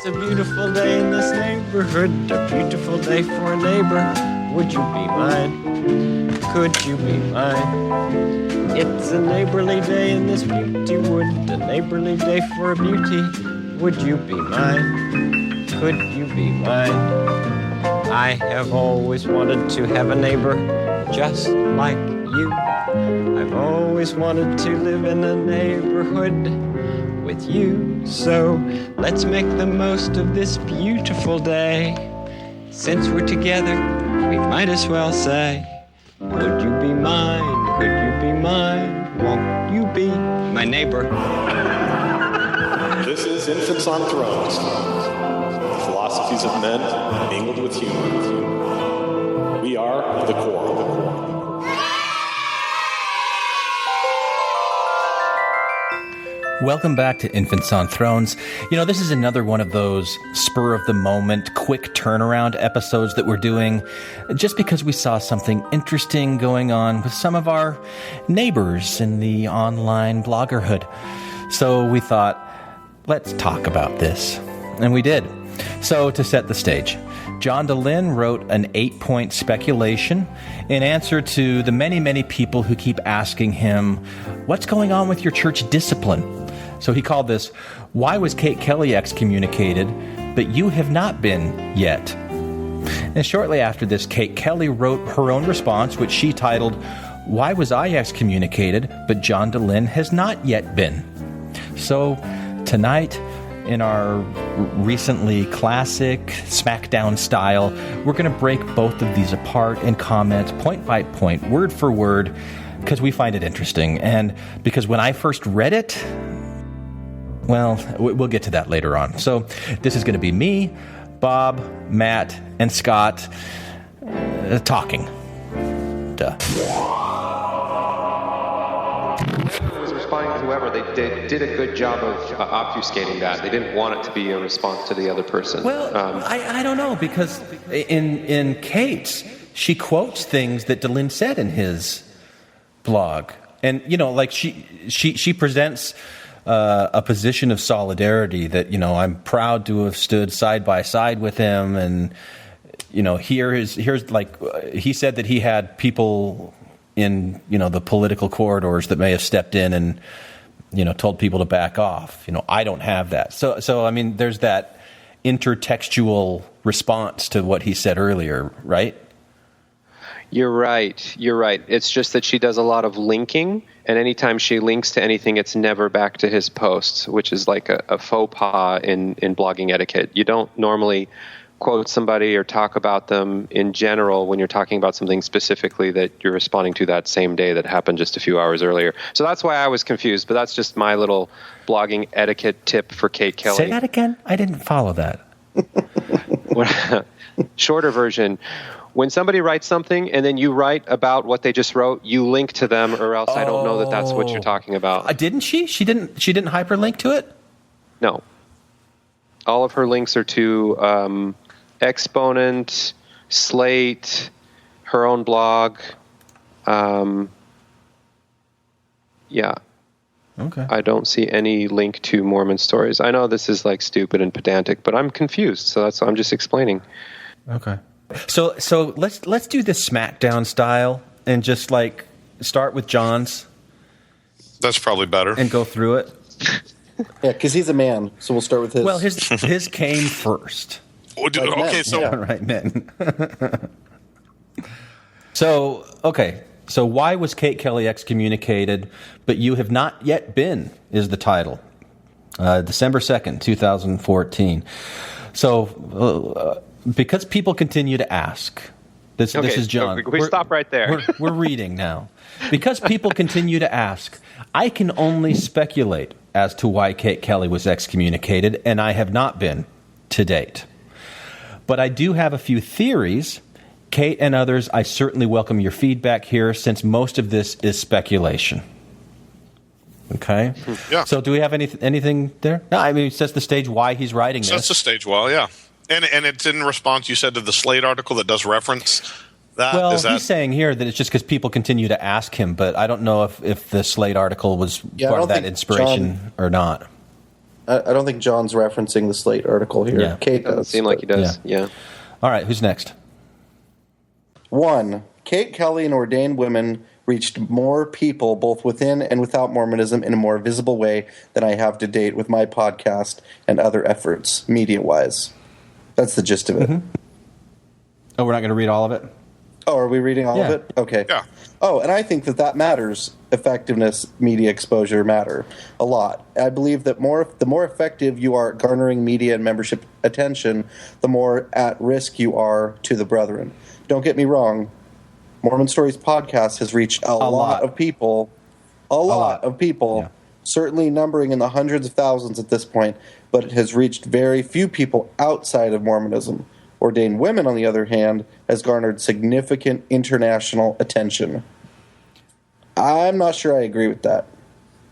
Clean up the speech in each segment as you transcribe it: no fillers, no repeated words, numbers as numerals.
It's a beautiful day in this neighborhood, a beautiful day for a neighbor. Would you be mine? Could you be mine? It's a neighborly day in this beauty wood, a neighborly day for a beauty. Would you be mine? Could you be mine? I have always wanted to have a neighbor just like you. I've always wanted to live in a neighborhood with you. So let's make the most of this beautiful day. Since we're together, we might as well say, would you be mine? Could you be mine? Won't you be my neighbor? This is Infants on Thrones, the philosophies of men mingled with humor. We are the core. Welcome back to Infants on Thrones. You know, this is another one of those spur-of-the-moment, quick turnaround episodes that we're doing just because we saw something interesting going on with some of our neighbors in the online bloggerhood. So we thought, let's talk about this. And we did. So to set the stage, John Dehlin wrote an 8-point speculation in answer to the many, many people who keep asking him, what's going on with your church discipline? So he called this, Why Was Kate Kelly Excommunicated, But You Have Not Been Yet? And shortly after this, Kate Kelly wrote her own response, which she titled, Why Was I Excommunicated, But John Dehlin Has Not Yet Been? So tonight, in our recently classic Smackdown-style, we're going to break both of these apart and comment point by point, word for word, because we find it interesting. And because when I first read it, well, we'll get to that later on. So this is going to be me, Bob, Matt, and Scott talking. Duh. Was responding to whoever, they did a good job of obfuscating that. They didn't want it to be a response to the other person. Well, I don't know, because in Kate's, she quotes things that Dehlin said in his blog. And, you know, like she presents a position of solidarity that, you know, I'm proud to have stood side by side with him. And, you know, here's like, he said that he had people in, you know, the political corridors that may have stepped in and, you know, told people to back off. You know, I don't have that. So I mean, there's that intertextual response to what he said earlier, right? You're right. It's just that she does a lot of linking, and anytime she links to anything, it's never back to his posts, which is like a faux pas in blogging etiquette. You don't normally quote somebody or talk about them in general when you're talking about something specifically that you're responding to that same day that happened just a few hours earlier. So that's why I was confused, but that's just my little blogging etiquette tip for Kate Kelly. Say that again? I didn't follow that. Shorter version. When somebody writes something and then you write about what they just wrote, you link to them, or else I don't know that that's what you're talking about. Didn't she? She didn't hyperlink to it? No. All of her links are to Exponent, Slate, her own blog. Yeah. Okay. I don't see any link to Mormon stories. I know this is like stupid and pedantic, but I'm confused, so I'm just explaining. Okay. So let's do this Smackdown style and just like start with John's. That's probably better. And go through it. Yeah, because he's a man, so we'll start with his. Well, his came first. Okay, so yeah, right, men. So why was Kate Kelly excommunicated, but you have not yet been, is the title. December 2nd, 2014. So because people continue to ask, this is John. We stop right there. We're reading now. Because people continue to ask, I can only speculate as to why Kate Kelly was excommunicated, and I have not been to date. But I do have a few theories. Kate and others, I certainly welcome your feedback here, since most of this is speculation. Okay? Yeah. So do we have anything there? No, I mean, it sets the stage why he's writing this. Sets the stage well, yeah. And it's in response, you said, to the Slate article that does reference that. Well, he's saying here that it's just because people continue to ask him, but I don't know if the Slate article was part of that inspiration or not. I don't think John's referencing the Slate article here. Yeah. Kate Doesn't does. seem like he does. Yeah. All right, who's next? 1. Kate Kelly and ordained women reached more people both within and without Mormonism in a more visible way than I have to date with my podcast and other efforts, media-wise. That's the gist of it. Mm-hmm. Oh, we're not going to read all of it? Oh, are we reading all of it? Okay. Yeah. Oh, and I think that matters. Effectiveness, media exposure matter a lot. I believe that the more effective you are at garnering media and membership attention, the more at risk you are to the brethren. Don't get me wrong. Mormon Stories podcast has reached a lot of people. A lot of people. Yeah. Certainly numbering in the hundreds of thousands at this point, but it has reached very few people outside of Mormonism. Ordained women, on the other hand, has garnered significant international attention. I'm not sure I agree with that.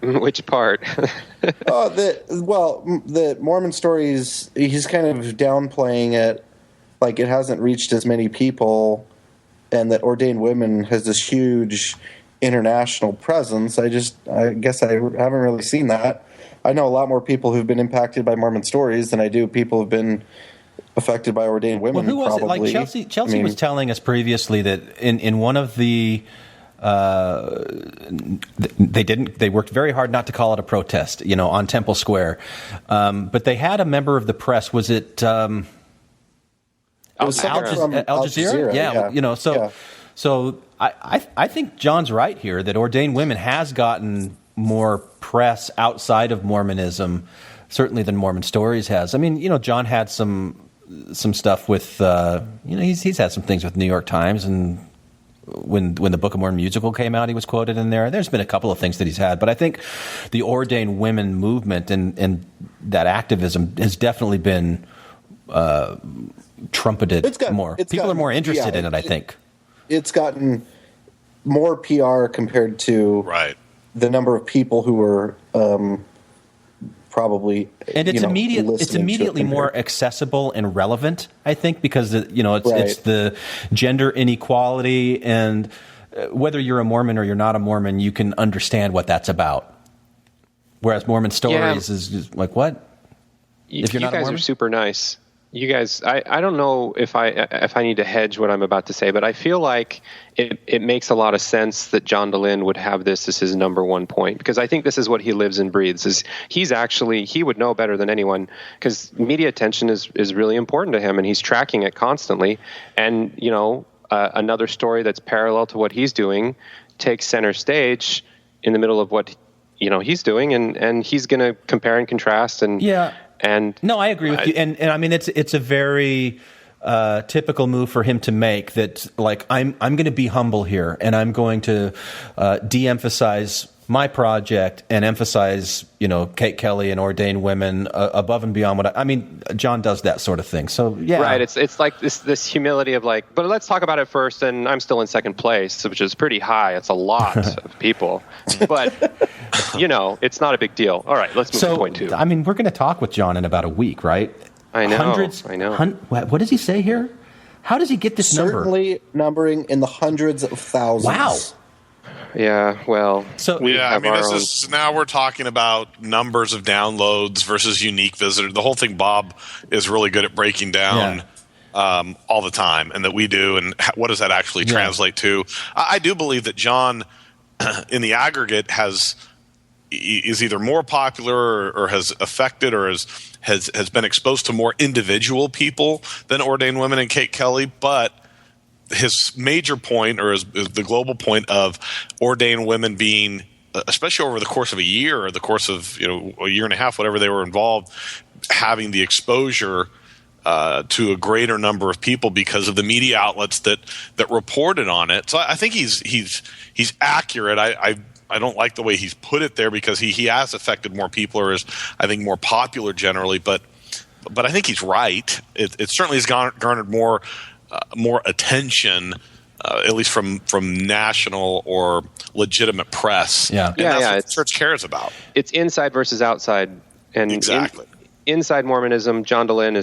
Which part? The Mormon Stories, he's kind of downplaying it, like it hasn't reached as many people, and that Ordained Women has this huge international presence. I guess I haven't really seen that. I know a lot more people who've been impacted by Mormon Stories than I do people who've been affected by Ordained Women. Well, who was probably. it? Like Chelsea was telling us previously that in one of the they worked very hard not to call it a protest, on Temple Square, but they had a member of the press. Was it? It was someone from Al Jazeera? Yeah. So I think John's right here that Ordained Women has gotten more press outside of Mormonism, certainly than Mormon Stories has. I mean, John had some stuff with, he's had some things with New York Times, and when the Book of Mormon musical came out, he was quoted in there. There's been a couple of things that he's had, but I think the Ordained Women movement and that activism has definitely been trumpeted more. People are more interested in it, I think. It's gotten more PR compared to the number of people who were probably, and it's immediately more accessible and relevant, I think, because it's the gender inequality, and whether you're a Mormon or you're not a Mormon, you can understand what that's about. Whereas Mormon Stories is just like, what? If you're not a Mormon? You guys are super nice. You guys, I don't know if I need to hedge what I'm about to say, but I feel like it makes a lot of sense that John Dehlin would have this as his number one point, because I think this is what he lives and breathes. He would know better than anyone, because media attention is really important to him, and he's tracking it constantly. And another story that's parallel to what he's doing takes center stage in the middle of what he's doing, and he's going to compare and contrast and. Yeah. And no, I agree with you. And I mean, it's a very typical move for him to make. That, like, I'm going to be humble here, and I'm going to de-emphasize my project and emphasize, Kate Kelly and Ordained Women above and beyond what I mean. John does that sort of thing. So yeah, right. It's like this humility of like, but let's talk about it first. And I'm still in second place, which is pretty high. It's a lot of people, but it's not a big deal. All right, let's move to point 2. I mean, we're going to talk with John in about a week, right? I know. I know. What does he say here? How does he get this number? Certainly numbering in the hundreds of thousands. Wow. Yeah, well, now we're talking about numbers of downloads versus unique visitors. The whole thing Bob is really good at breaking down all the time, and that we do, and what does that actually translate to? I do believe that John, in the aggregate, is either more popular or has affected or has been exposed to more individual people than Ordained Women and Kate Kelly, but his major point, or is the global point of Ordained Women being, especially over the course of a year or the course of a year and a half, whatever they were involved, having the exposure to a greater number of people because of the media outlets that reported on it. So I think he's accurate. I don't like the way he's put it there, because he has affected more people, or is, I think, more popular generally. But I think he's right. It certainly has garnered more attention, at least from national or legitimate press. Yeah, and that's what the church cares about. It's inside versus outside, and exactly inside Mormonism, John Dehlin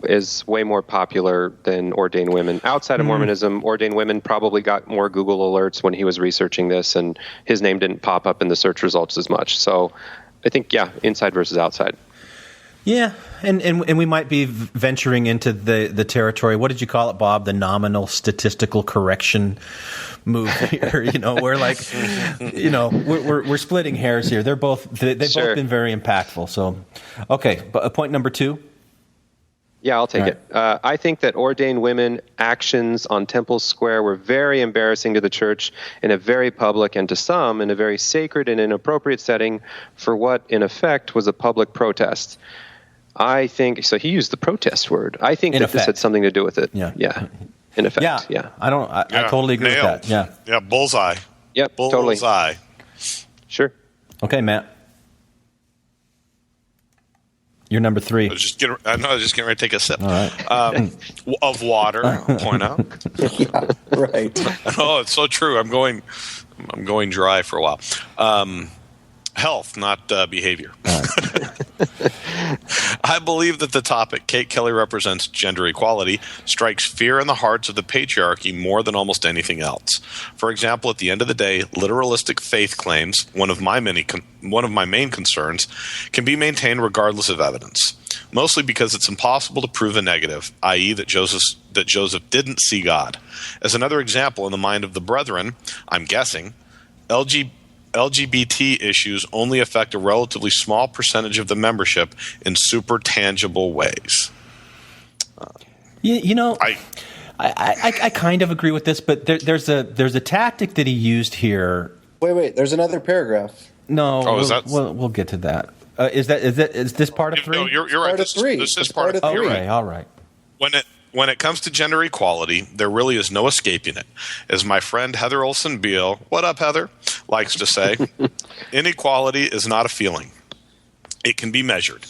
is way more popular than Ordained Women. Outside of Mormonism, Ordained Women probably got more Google alerts when he was researching this, and his name didn't pop up in the search results as much. So I think, inside versus outside. Yeah, and we might be venturing into the territory. What did you call it, Bob? The nominal statistical correction move here. We're like, we're splitting hairs here. They've both been very impactful. So, okay, but point number 2. Yeah, I'll take it. I think that ordained women actions on Temple Square were very embarrassing to the church in a very public and to some in a very sacred and inappropriate setting for what, in effect, was a public protest. I think, so he used the protest word. I think that this had something to do with it. Yeah. In effect, yeah. I totally agree with that. Yeah. Yeah, bullseye. Yep, bullseye. Totally. Sure. Okay, Matt. You're number 3. I was just getting ready to take a sip. All right. Of water, I'll point out. Yeah, right. Oh, it's so true. I'm going dry for a while. Health, not behavior. I believe that the topic, Kate Kelly represents gender equality, strikes fear in the hearts of the patriarchy more than almost anything else. For example, at the end of the day, literalistic faith claims, one of my main concerns, can be maintained regardless of evidence. Mostly because it's impossible to prove a negative, i.e. that Joseph didn't see God. As another example, in the mind of the brethren, I'm guessing, LGBT issues only affect a relatively small percentage of the membership in super tangible ways. I kind of agree with this, but there's a tactic that he used here. Wait. There's another paragraph. No, we'll get to that. Is this part of 3? No, you're right. This is part of 3. Okay, all right. When it comes to gender equality, there really is no escaping it. As my friend Heather Olson Beale, what up, Heather, likes to say, inequality is not a feeling. It can be measured.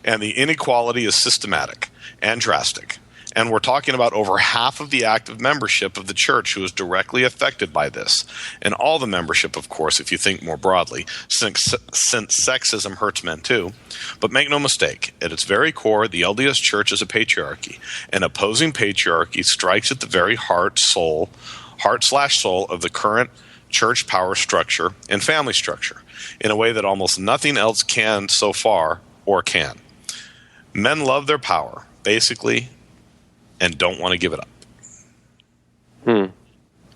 And the inequality is systematic and drastic. And we're talking about over half of the active membership of the church who is directly affected by this. And all the membership, of course, if you think more broadly, since sexism hurts men too. But make no mistake, at its very core, the LDS Church is a patriarchy. And opposing patriarchy strikes at the very heart/soul of the current church power structure and family structure in a way that almost nothing else can so far or can. Men love their power, basically, and don't want to give it up.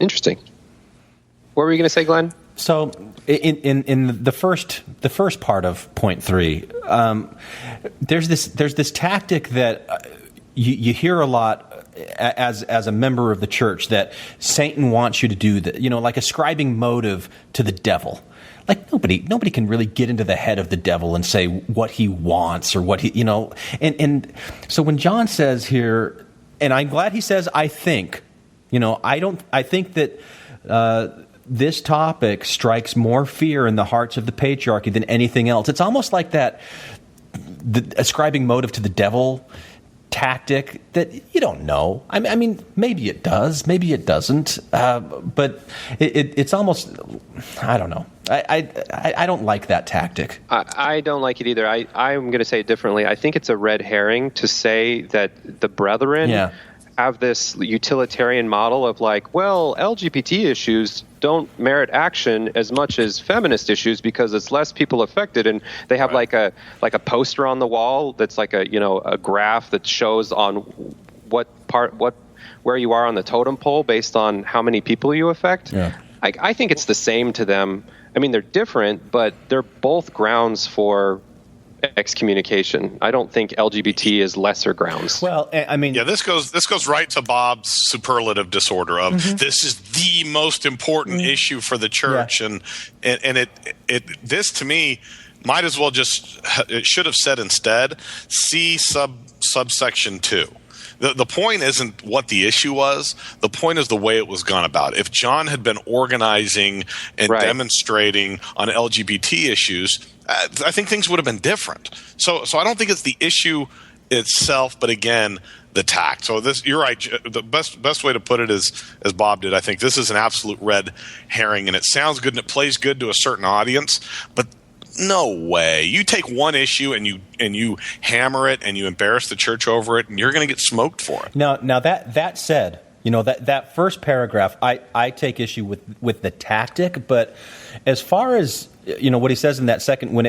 Interesting. What were you going to say, Glenn? So, in the first part of point 3, there's this tactic that you hear a lot as a member of the church, that Satan wants you to do that. Like ascribing motive to the devil. Like nobody can really get into the head of the devil and say what he wants or what he and so when John says here. And I'm glad he says, I think. I think that this topic strikes more fear in the hearts of the patriarchy than anything else. It's almost like the ascribing motive to the devil tactic that you don't know. I mean, maybe it does, maybe it doesn't. But it's almost, I don't know. I don't like that tactic. I don't like it either. I'm going to say it differently. I think it's a red herring to say that the brethren have this utilitarian model of like, well, LGBT issues don't merit action as much as feminist issues because it's less people affected, and they have like a poster on the wall that's like a graph that shows on where you are on the totem pole based on how many people you affect. Yeah. I think it's the same to them. I mean, they're different, but they're both grounds for excommunication. I don't think LGBT is lesser grounds. Well, I mean, this goes right to Bob's superlative disorder of this is the most important issue for the church, and this to me might as well it should have said instead see subsection 2. The point isn't what the issue was. The point is the way it was gone about. If John had been organizing and demonstrating on LGBT issues, I think things would have been different. So I don't think it's the issue itself, but again, the tact. So you're right. The best way to put it is, as Bob did, I think this is an absolute red herring, and it sounds good and it plays good to a certain audience, but no way. You take one issue and you hammer it and you embarrass the church over it, and you're going to get smoked for it. Now that said, that first paragraph, I take issue with the tactic, but as far as what he says in that second, when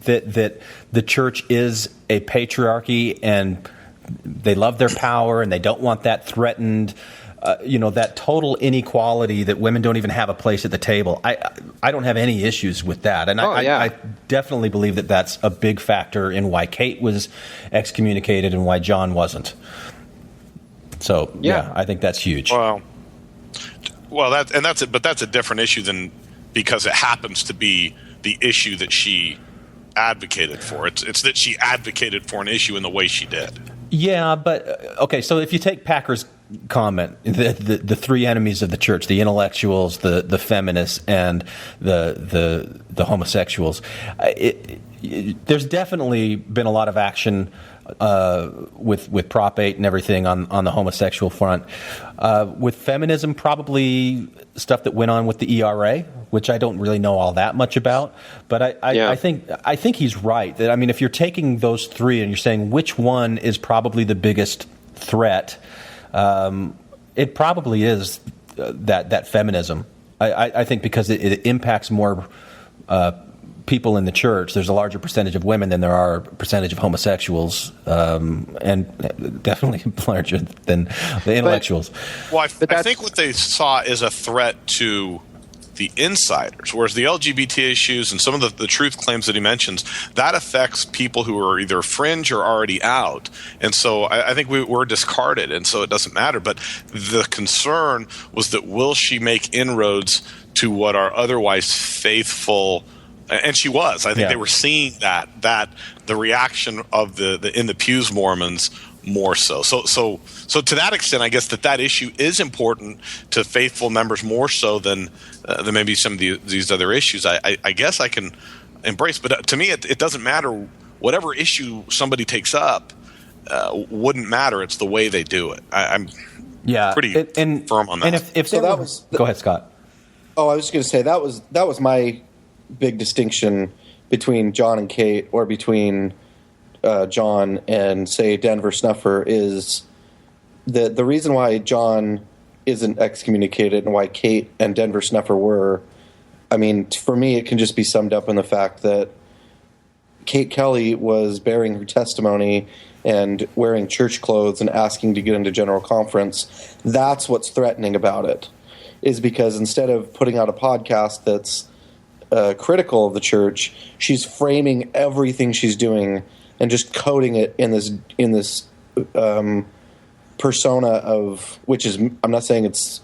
that the church is a patriarchy and they love their power and they don't want that threatened. That total inequality that women don't even have a place at the table. I don't have any issues with that. And I definitely believe that that's a big factor in why Kate was excommunicated and why John wasn't. So, I think that's huge. Well, that's it. But that's a different issue than because it happens to be the issue that she advocated for. It's that she advocated for an issue in the way she did. Yeah, but okay. So if you take Packer's comment, the three enemies of the church, the intellectuals, the feminists, and the homosexuals, there's definitely been a lot of action with Prop 8 and everything on the homosexual front. With feminism, probably stuff that went on with the ERA, which I don't really know all that much about. But I think he's right. That, I mean, if you're taking those three and you're saying which one is probably the biggest threat, it probably is that feminism. I think because it impacts more people in the church. There's a larger percentage of women than there are percentage of homosexuals, and definitely larger than the intellectuals. I think what they saw is a threat to the insiders, whereas the LGBT issues and some of the truth claims that he mentions, that affects people who are either fringe or already out. And so I think we're discarded, and so it doesn't matter. But the concern was that will she make inroads to what are otherwise faithful. And she was. I think they were seeing that the reaction of the in the pews Mormons more so. So to that extent, I guess that issue is important to faithful members more so than maybe some of these other issues. I guess I can embrace, but to me, it doesn't matter. Whatever issue somebody takes up wouldn't matter. It's the way they do it. I'm pretty firm on that. And if go ahead, Scott. Oh, I was just going to say that was my big distinction between John and Kate, or between John and, say, Denver Snuffer, is the reason why John isn't excommunicated and why Kate and Denver Snuffer were. I mean, for me, it can just be summed up in the fact that Kate Kelly was bearing her testimony and wearing church clothes and asking to get into General Conference. That's what's threatening about it, is because instead of putting out a podcast that's critical of the church, she's framing everything she's doing and just coding it in this persona of, which is, I'm not saying it's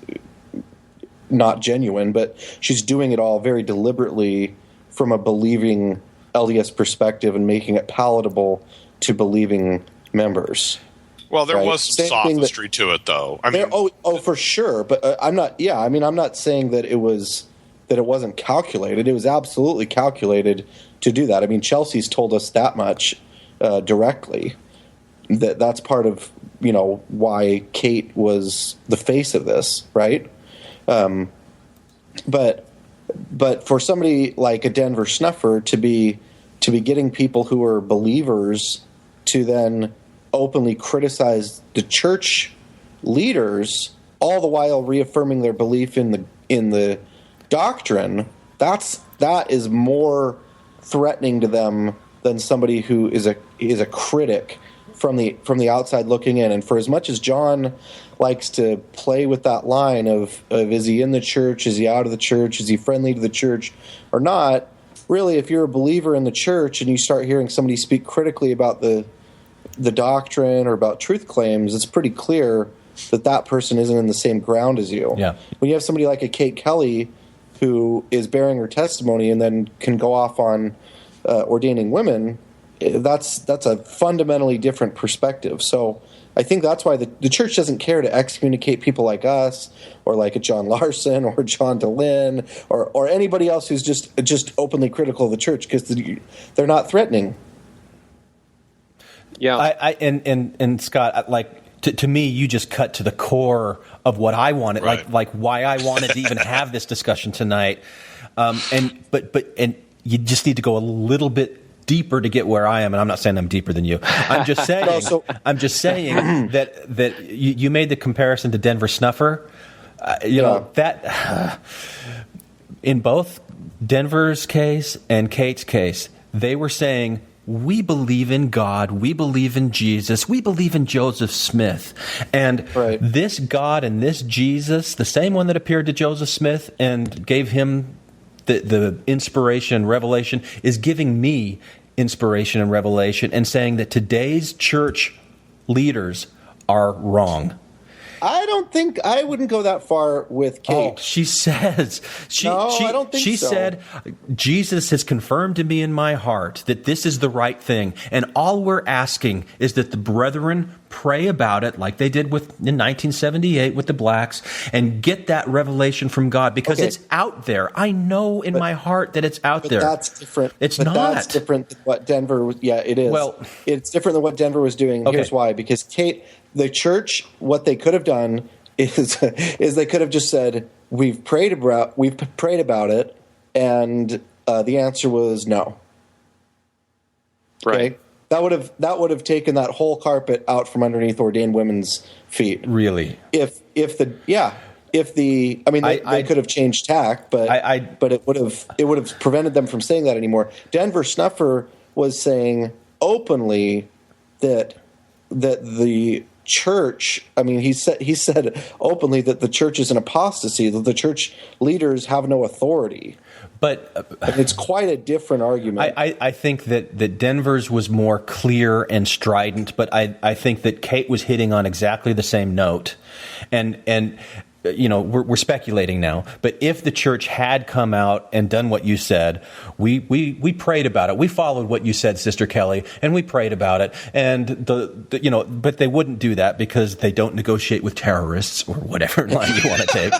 not genuine, but she's doing it all very deliberately from a believing LDS perspective and making it palatable to believing members. Well, there was some sophistry to it, though. I mean, for sure. But I'm not. Yeah, I mean, I'm not saying that it wasn't calculated. It was absolutely calculated to do that. I mean, Chelsea's told us that much directly. That's part of why Kate was the face of this, right? But for somebody like a Denver Snuffer to be getting people who are believers to then openly criticize the church leaders, all the while reaffirming their belief in the doctrine, that is more threatening to them than somebody who is a critic from the outside looking in. And for as much as John likes to play with that line of is he in the church, is he out of the church, is he friendly to the church or not, really, if you're a believer in the church and you start hearing somebody speak critically about the doctrine or about truth claims, it's pretty clear that person isn't in the same ground as you. Yeah. When you have somebody like a Kate Kelly who is bearing her testimony and then can go off on ordaining women, that's a fundamentally different perspective. So I think that's why the church doesn't care to excommunicate people like us or like a John Larson or John Dehlin or anybody else who's just openly critical of the church, because they're not threatening. Yeah. And Scott, to me, you just cut to the core of what I wanted, right. like why I wanted to even have this discussion tonight. And you just need to go a little bit deeper to get where I am, and I'm not saying I'm deeper than you. I'm just saying. I'm just saying that you made the comparison to Denver Snuffer. That In both Denver's case and Kate's case, they were saying, we believe in God, we believe in Jesus, we believe in Joseph Smith. And this God and this Jesus, the same one that appeared to Joseph Smith and gave him the inspiration, revelation, is giving me inspiration and revelation and saying that today's church leaders are wrong. I wouldn't go that far with Kate. Oh, she says. I don't think she so. said, Jesus has confirmed to me in my heart that this is the right thing. And all we're asking is that the brethren pray about it like they did in 1978 with the blacks and get that revelation from God because it's out there. I know in my heart that it's out there. That's different. It's not. That's different than what Denver was. Yeah, it is. Well, it's different than what Denver was doing. Here's why. Because Kate, the church, what they could have done is they could have just said, we've prayed about it, and the answer was no. Right. Okay? That would have taken that whole carpet out from underneath ordained women's feet. Really? They could have changed tack, but it would have prevented them from saying that anymore. Denver Snuffer was saying openly that the church, he said openly that the church is an apostasy, that the church leaders have no authority. But it's quite a different argument. I think that Denver's was more clear and strident, but I think that Kate was hitting on exactly the same note. And we're speculating now, but if the church had come out and done what you said, we prayed about it. We followed what you said, Sister Kelly, and we prayed about it. And but they wouldn't do that because they don't negotiate with terrorists or whatever line you want to take.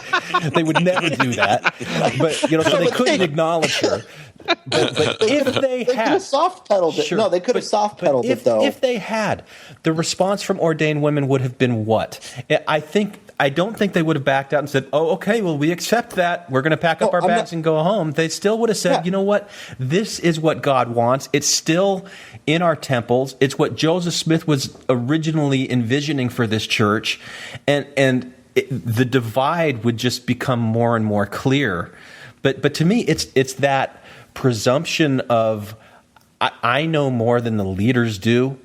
They would never do that. But so they couldn't acknowledge her. But if they could have soft pedaled it. Sure, no, they could have soft pedaled it though. If they had, the response from ordained women would have been what? I don't think they would have backed out and said, oh, okay, well, we accept that. We're going to pack up our bags and go home. They still would have said, you know what? This is what God wants. It's still in our temples. It's what Joseph Smith was originally envisioning for this church. And the divide would just become more and more clear. But to me, it's that presumption of I know more than the leaders do.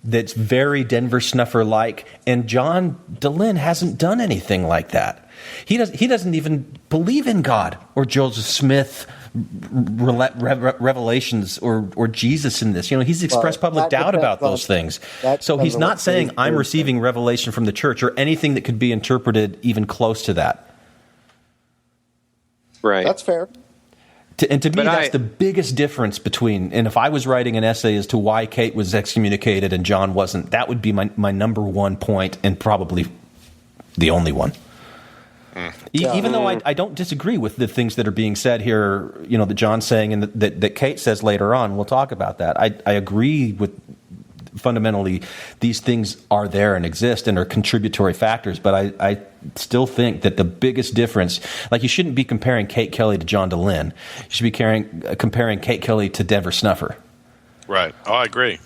That's very Denver Snuffer-like, and John Dehlin hasn't done anything like that. He doesn't even believe in God or Joseph Smith revelations or Jesus in this. He's expressed public doubt about those things. So he's not saying I'm receiving revelation from the church or anything that could be interpreted even close to that. Right. That's fair. To me, that's the biggest difference between, and if I was writing an essay as to why Kate was excommunicated and John wasn't, that would be my number one point and probably the only one. Even though I don't disagree with the things that are being said here, that John's saying and that Kate says later on, we'll talk about that. I agree with fundamentally these things are there and exist and are contributory factors, but I still think that the biggest difference, like you shouldn't be comparing Kate Kelly to John Dehlin. You should be comparing Kate Kelly to Denver Snuffer. Right. Oh, I agree.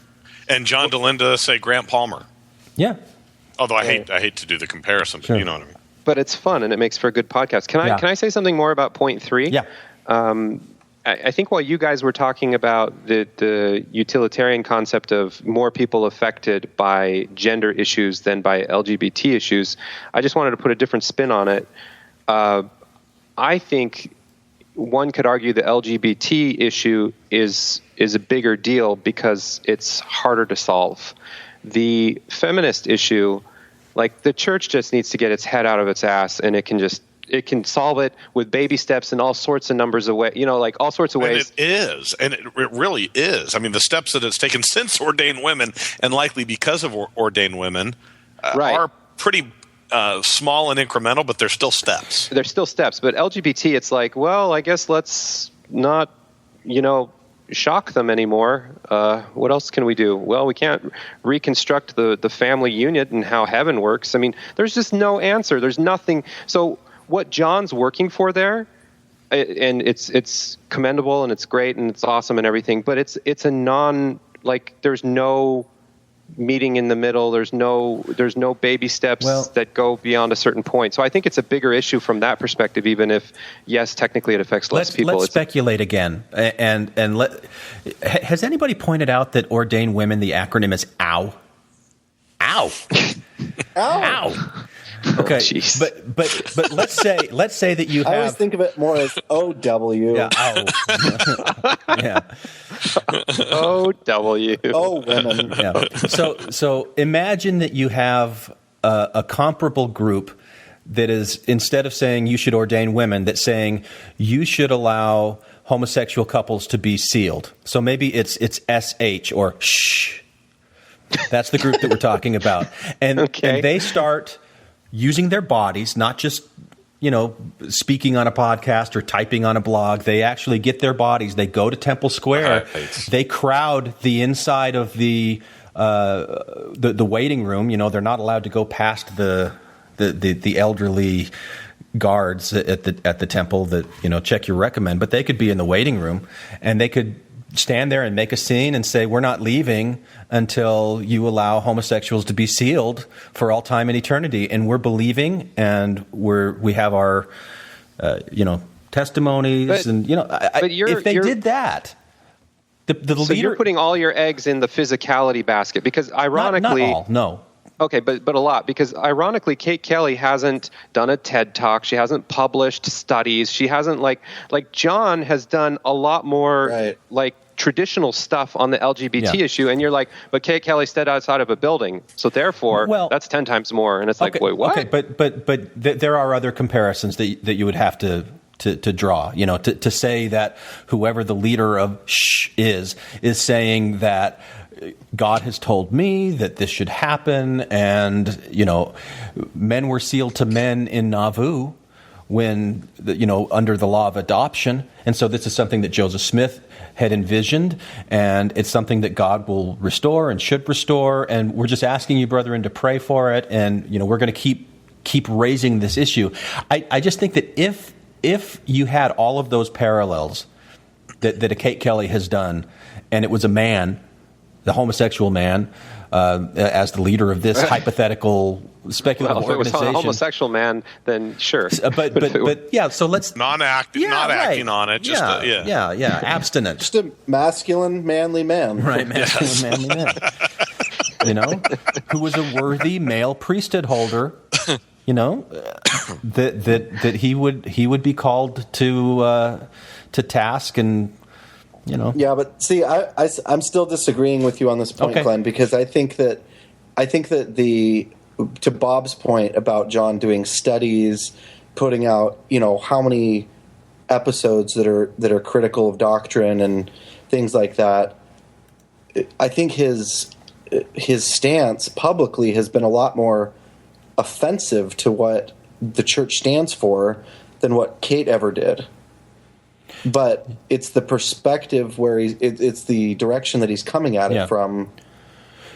And John Dehlin to, say, Grant Palmer. Yeah. Although I hate to do the comparison, but you know what I mean. But it's fun and it makes for a good podcast. Can I say something more about point 3? Yeah. I think while you guys were talking about the utilitarian concept of more people affected by gender issues than by LGBT issues, I just wanted to put a different spin on it. I think one could argue the LGBT issue is a bigger deal because it's harder to solve. The feminist issue, like the church just needs to get its head out of its ass and it can solve it with baby steps and all sorts of numbers of ways, like all sorts of ways. And it is. And it really is. I mean, the steps that it's taken since ordained women and likely because of ordained women are pretty small and incremental, but they're still steps. They're still steps. But LGBT, it's like, well, I guess let's not, shock them anymore. What else can we do? Well, we can't reconstruct the family unit and how heaven works. I mean, there's just no answer. There's nothing. So what John's working for there, and it's commendable and it's great and it's awesome and everything, but it's a there's no meeting in the middle. There's no baby steps that go beyond a certain point. So I think it's a bigger issue from that perspective, even if, yes, technically it affects less people. Let's speculate again. Has anybody pointed out that ordained women, the acronym is OW? Ow. Ow. Okay, but let's say that you have. I always think of it more as OW. Yeah. Yeah. OW. Oh, women. Yeah. So imagine that you have a comparable group that is, instead of saying you should ordain women, that's saying you should allow homosexual couples to be sealed. So maybe it's SH or SH. That's the group that we're talking about, and they start using their bodies, not just, speaking on a podcast or typing on a blog. They actually get their bodies. They go to Temple Square. They crowd the inside of the waiting room. They're not allowed to go past the elderly guards at the temple that, check your recommend. But they could be in the waiting room, and they could stand there and make a scene and say, we're not leaving until you allow homosexuals to be sealed for all time and eternity. And we're believing, and we have our, testimonies. If they did that, the leader. You're putting all your eggs in the physicality basket, because ironically. Not all, no. Okay, but a lot, because ironically, Kate Kelly hasn't done a TED Talk. She hasn't published studies. She hasn't like John has done a lot more traditional stuff on the LGBT issue. And you're like, but Kate Kelly stood outside of a building, so therefore that's 10 times more. And it's like, wait, what? Okay, but there are other comparisons that you would have to draw. To say that whoever the leader of SH is saying that God has told me that this should happen, and men were sealed to men in Nauvoo when under the law of adoption, and so this is something that Joseph Smith had envisioned, and it's something that God will restore and should restore, and we're just asking you, brethren, to pray for it, and we're going to keep raising this issue. I just think that if you had all of those parallels that a Kate Kelly has done, and it was a man, the homosexual man, as the leader of this hypothetical speculative organization. If it was a homosexual man, then sure. But yeah, so let's not acting on it. Just abstinent. Just a masculine, manly man, right? Masculine, manly man. Who was a worthy male priesthood holder. That he would be called to task and. Yeah, but see, I'm still disagreeing with you on this point, Glenn, because I think that to Bob's point about John doing studies, putting out, how many episodes that are critical of doctrine and things like that, I think his stance publicly has been a lot more offensive to what the church stands for than what Kate ever did. But it's the perspective where it's the direction that he's coming at it from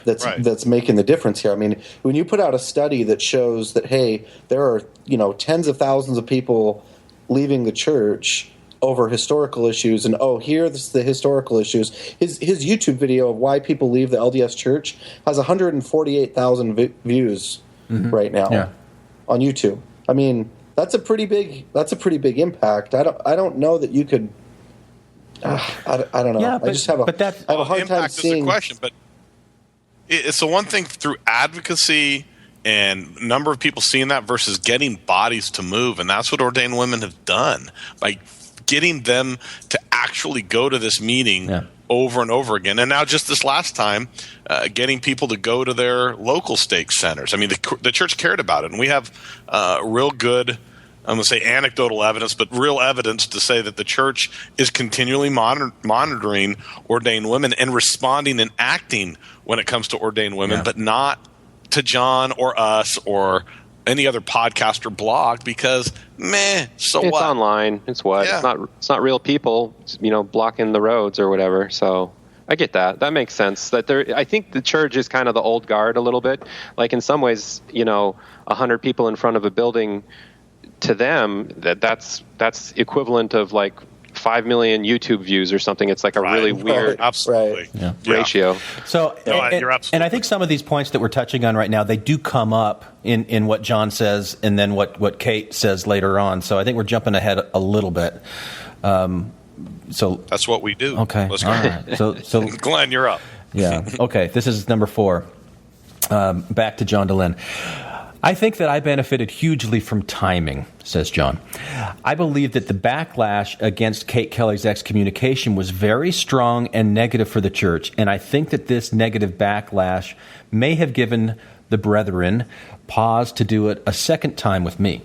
that's making the difference here. I mean, when you put out a study that shows that, hey, there are tens of thousands of people leaving the church over historical issues, and here's the historical issues. His YouTube video of why people leave the LDS church has 148,000 views right now on YouTube. I mean. That's a pretty big impact. I don't know that you could. I don't know. Yeah, I just have a hard time seeing. Is the question, but it's the one thing through advocacy and number of people seeing that versus getting bodies to move, and that's what ordained women have done by getting them to actually go to this meeting over and over again. And now just this last time, getting people to go to their local stake centers. I mean, the church cared about it. And we have real good, I'm going to say anecdotal evidence, but real evidence to say that the church is continually monitoring ordained women and responding and acting when it comes to ordained women, but not to John or us or any other podcast or blog, because so what? It's online. It's what? Yeah. It's not real people, blocking the roads or whatever. So I get that. That makes sense. I think the church is kind of the old guard a little bit. Like in some ways, 100 people in front of a building, to them that's equivalent of like 5 million YouTube views or something. It's like a really weird absolutely ratio. So, you're absolutely and I think some of these points that we're touching on right now, they do come up in what John says and then what Kate says later on. So I think we're jumping ahead a little bit. So that's what we do. Okay. Let's go. All right. So Glenn, you're up. Yeah. Okay. This is number 4. Back to John Dehlin. I think that I benefited hugely from timing, says John. I believe that the backlash against Kate Kelly's excommunication was very strong and negative for the church, and I think that this negative backlash may have given the brethren pause to do it a second time with me,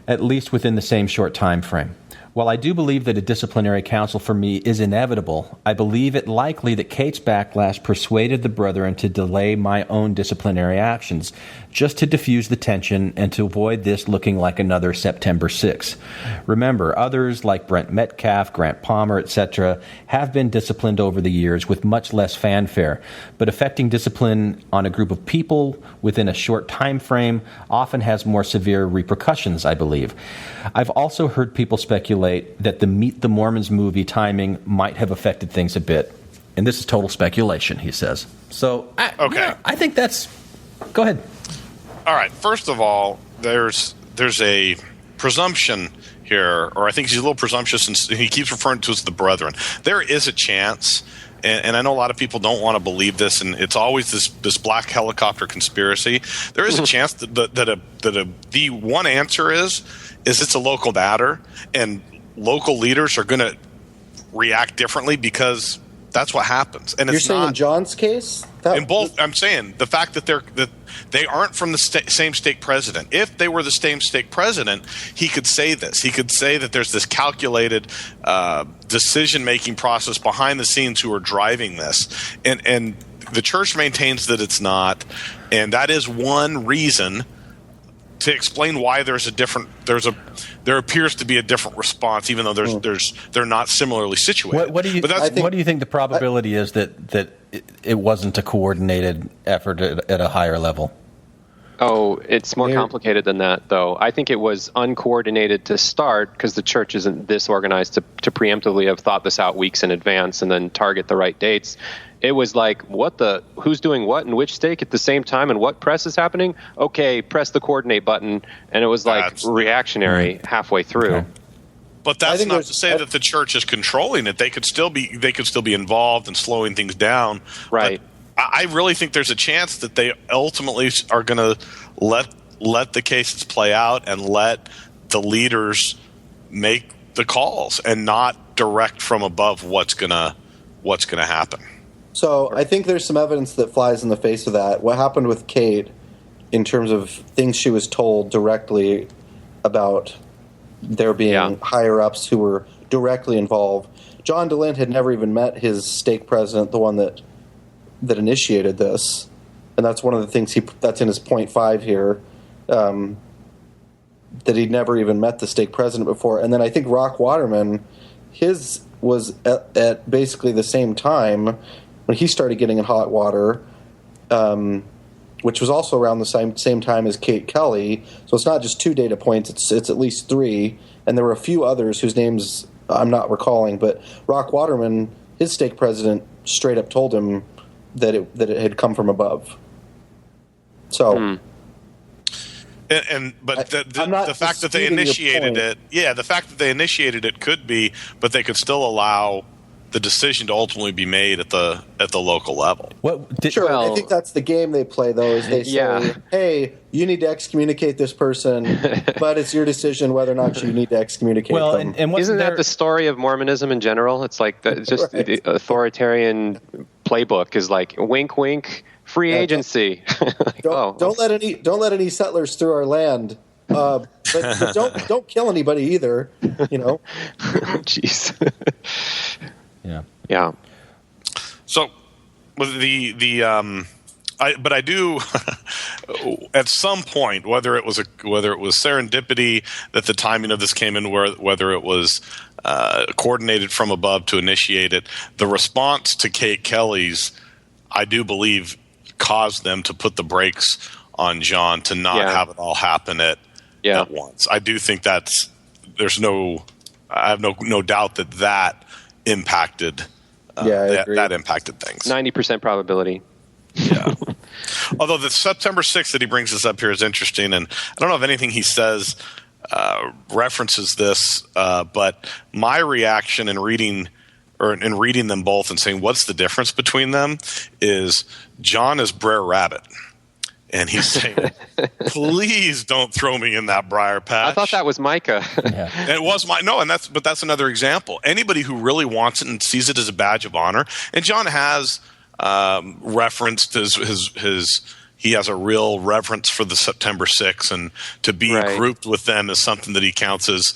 at least within the same short time frame. While I do believe that a disciplinary council for me is inevitable, I believe it likely that Kate's backlash persuaded the brethren to delay my own disciplinary actions, just to diffuse the tension and to avoid this looking like another September 6th. Remember, others like Brent Metcalf, Grant Palmer, etc., have been disciplined over the years with much less fanfare, but effecting discipline on a group of people within a short time frame often has more severe repercussions, I believe. I've also heard people speculate that the Meet the Mormons movie timing might have affected things a bit. And this is total speculation, he says. So, I think that's... Go ahead. All right. First of all, there's a presumption here, or I think he's a little presumptuous, and he keeps referring to as the brethren. There is a chance, and I know a lot of people don't want to believe this, and it's always this black helicopter conspiracy. There is a chance that the one answer is it's a local matter, and local leaders are going to react differently because that's what happens. And you're it's saying not, in John's case? In both, I'm saying the fact that they aren't from the same stake president. If they were the same stake president, he could say this. He could say that there's this calculated decision-making process behind the scenes who are driving this, and the church maintains that it's not, and that is one reason to explain why there appears to be a different response, even though they're not similarly situated. What do you think the probability is that it wasn't a coordinated effort at a higher level? Oh, it's more complicated than that, though. I think it was uncoordinated to start because the church isn't this organized to preemptively have thought this out weeks in advance and then target the right dates. It was like, who's doing what in which stake at the same time and what press is happening? Okay, press the coordinate button. And it was like reactionary halfway through. Okay. But that's not to say that the church is controlling it. They could still be involved in slowing things down. Right. But I really think there's a chance that they ultimately are going to let the cases play out and let the leaders make the calls and not direct from above what's going to happen. So I think there's some evidence that flies in the face of that. What happened with Kate in terms of things she was told directly about there being higher-ups who were directly involved. John Dehlin had never even met his stake president, the one that initiated this. And that's one of the things that's in his point 5 here, that he'd never even met the stake president before. And then I think Rock Waterman, his was at basically the same time when he started getting in hot water, which was also around the same time as Kate Kelly. So it's not just 2 data points, it's at least 3. And there were a few others whose names I'm not recalling. But Rock Waterman, his stake president, straight up told him that it had come from above. So... But the fact that they initiated it, the fact that they initiated it could be, but they could still allow the decision to ultimately be made at the local level. I think that's the game they play, though, is they say, hey, you need to excommunicate this person, but it's your decision whether or not you need to excommunicate them. And isn't that the story of Mormonism in general? It's like the authoritarian playbook is like, wink, wink, free agency. Don't let any settlers through our land. But don't kill anybody either. You know. Jeez. Yeah. So, with I do at some point, whether it was serendipity that the timing of this came in, whether it was coordinated from above to initiate it, the response to Kate Kelly's, I do believe, caused them to put the brakes on John to not have it all happen at once. I do think there's no I have no doubt that impacted. That impacted things. 90% probability. Yeah. Although the September 6th that he brings this up here is interesting, and I don't know if anything he says references this, but my reaction in reading them both and saying what's the difference between them is John is Brer Rabbit. And he's saying, please don't throw me in that briar patch. I thought that was Micah. Yeah. And it was but that's another example. Anybody who really wants it and sees it as a badge of honor, and John has referenced he has a real reverence for the September 6th, and to be grouped with them is something that he counts as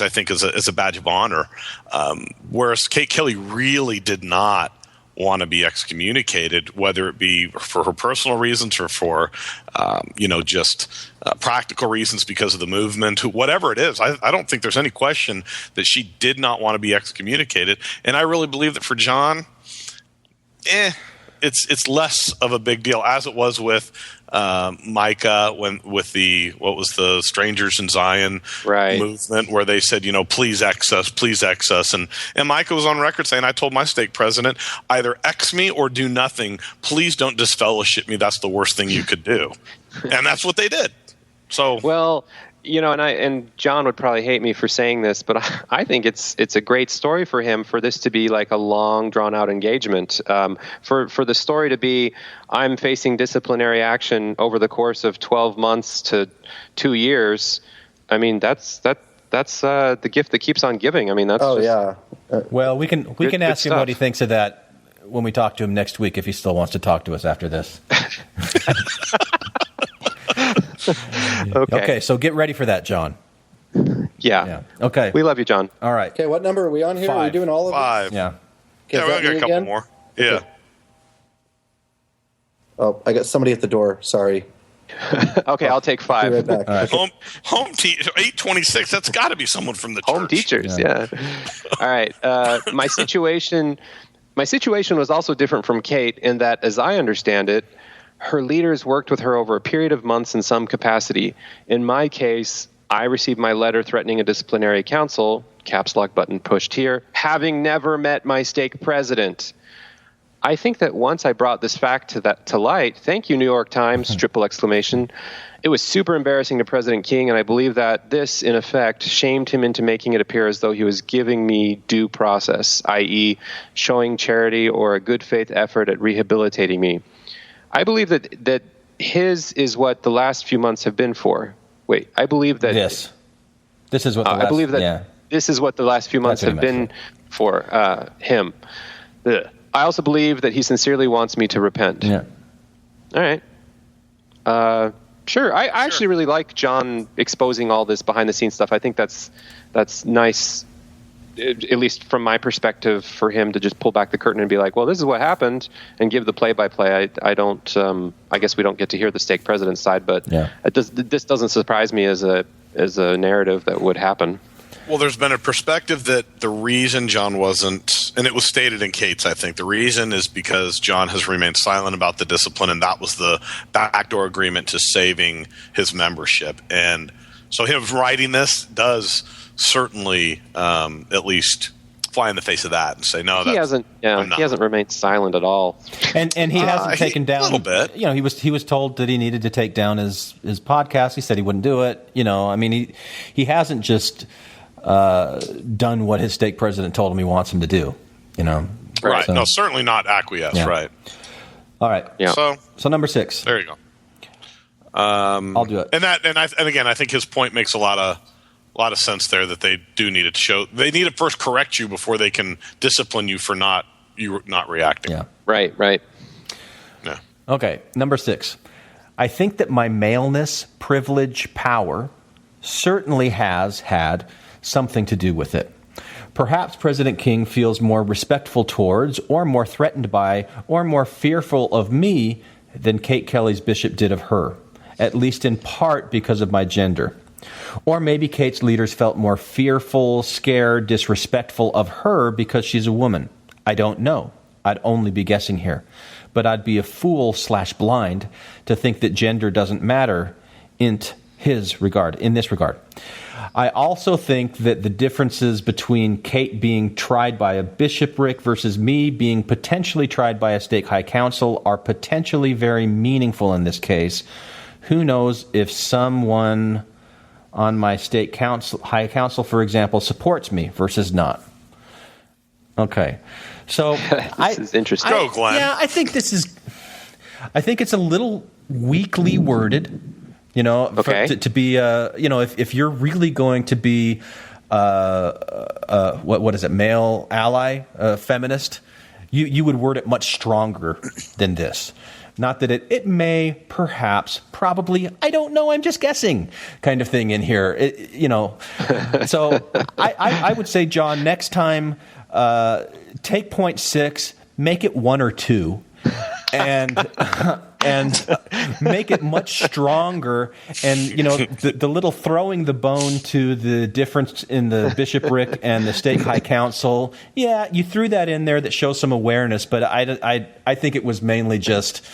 I think as a badge of honor. Whereas Kate Kelly really did not want to be excommunicated, whether it be for her personal reasons or for just practical reasons because of the movement, whatever it is. I don't think there's any question that she did not want to be excommunicated, and I really believe that for John, it's less of a big deal, as it was with Micah with the Strangers in Zion movement, where they said, please X us, and Micah was on record saying, I told my stake president, either X me or do nothing. Please don't disfellowship me. That's the worst thing you could do, and that's what they did. So well. And John would probably hate me for saying this, but I think it's a great story for him for this to be like a long, drawn-out engagement. For the story to be, I'm facing disciplinary action over the course of 12 months to 2 years. I mean, that's the gift that keeps on giving. I mean, that's well, we can ask him what he thinks of that when we talk to him next week, if he still wants to talk to us after this. Okay, so get ready for that, John. Yeah. Okay. We love you, John. All right. Okay, what number are we on here? 5. Are we doing all of 5. them? Yeah. Okay, we got a couple more. Yeah. Okay. Oh, I got somebody at the door. Sorry. Okay, I'll take 5. Be right back. All right. Home 826. That's got to be someone from the church. Home teachers. Yeah. All right. My situation was also different from Kate in that, as I understand it, her leaders worked with her over a period of months in some capacity. In my case, I received my letter threatening a disciplinary council, caps lock button pushed here, having never met my stake president. I think that once I brought this fact to light, thank you, New York Times, triple exclamation, it was super embarrassing to President King, and I believe that this, in effect, shamed him into making it appear as though he was giving me due process, i.e. showing charity or a good faith effort at rehabilitating me. I believe that his is what the last few months have been for. Wait, I believe that this is what I believe that this is what the last few months have been for him. Ugh. I also believe that he sincerely wants me to repent. Yeah. All right. Sure. I actually really like John exposing all this behind the scenes stuff. I think that's nice. At least from my perspective, for him to just pull back the curtain and be like, well, this is what happened, and give the play-by-play. I guess we don't get to hear the stake president's side, but this doesn't surprise me as a narrative that would happen. Well, there's been a perspective that the reason John wasn't, and it was stated in Kate's, I think, the reason is because John has remained silent about the discipline, and that was the backdoor agreement to saving his membership. And so him writing this does certainly at least fly in the face of that and say, no, he hasn't remained silent at all. And he hasn't taken down a little bit. He was told that he needed to take down his podcast. He said he wouldn't do it. I mean, he hasn't just done what his stake president told him he wants him to do. Right. So, no, certainly not acquiesce. Yeah. Right. All right. Yeah. So number 6. There you go. I'll do it. And again, I think his point makes a lot of sense there, that they do need to show. They need to first correct you before they can discipline you for not reacting. Yeah. Right. Yeah. Okay. Number 6. I think that my maleness, privilege, power certainly has had something to do with it. Perhaps President King feels more respectful towards, or more threatened by, or more fearful of me than Kate Kelly's bishop did of her, at least in part because of my gender. Or maybe Kate's leaders felt more fearful, scared, disrespectful of her because she's a woman. I don't know. I'd only be guessing here. But I'd be a fool/blind to think that gender doesn't matter, int in this regard. I also think that the differences between Kate being tried by a bishopric versus me being potentially tried by a stake high council are potentially very meaningful in this case. Who knows if someone on my stake high council, for example, supports me versus not. Okay. So this is interesting. Go, Glenn. Yeah, I think it's a little weakly worded. Okay. To be, if you're really going to be, what is it, male ally, feminist, you would word it much stronger than this. Not that it may, perhaps, probably, I don't know, I'm just guessing, kind of thing in here. So I would say, John, next time, take 0.6, make it 1 or 2, and make it much stronger. And the little throwing the bone to the difference in the bishopric and the stake high council. Yeah, you threw that in there that shows some awareness, but I think it was mainly just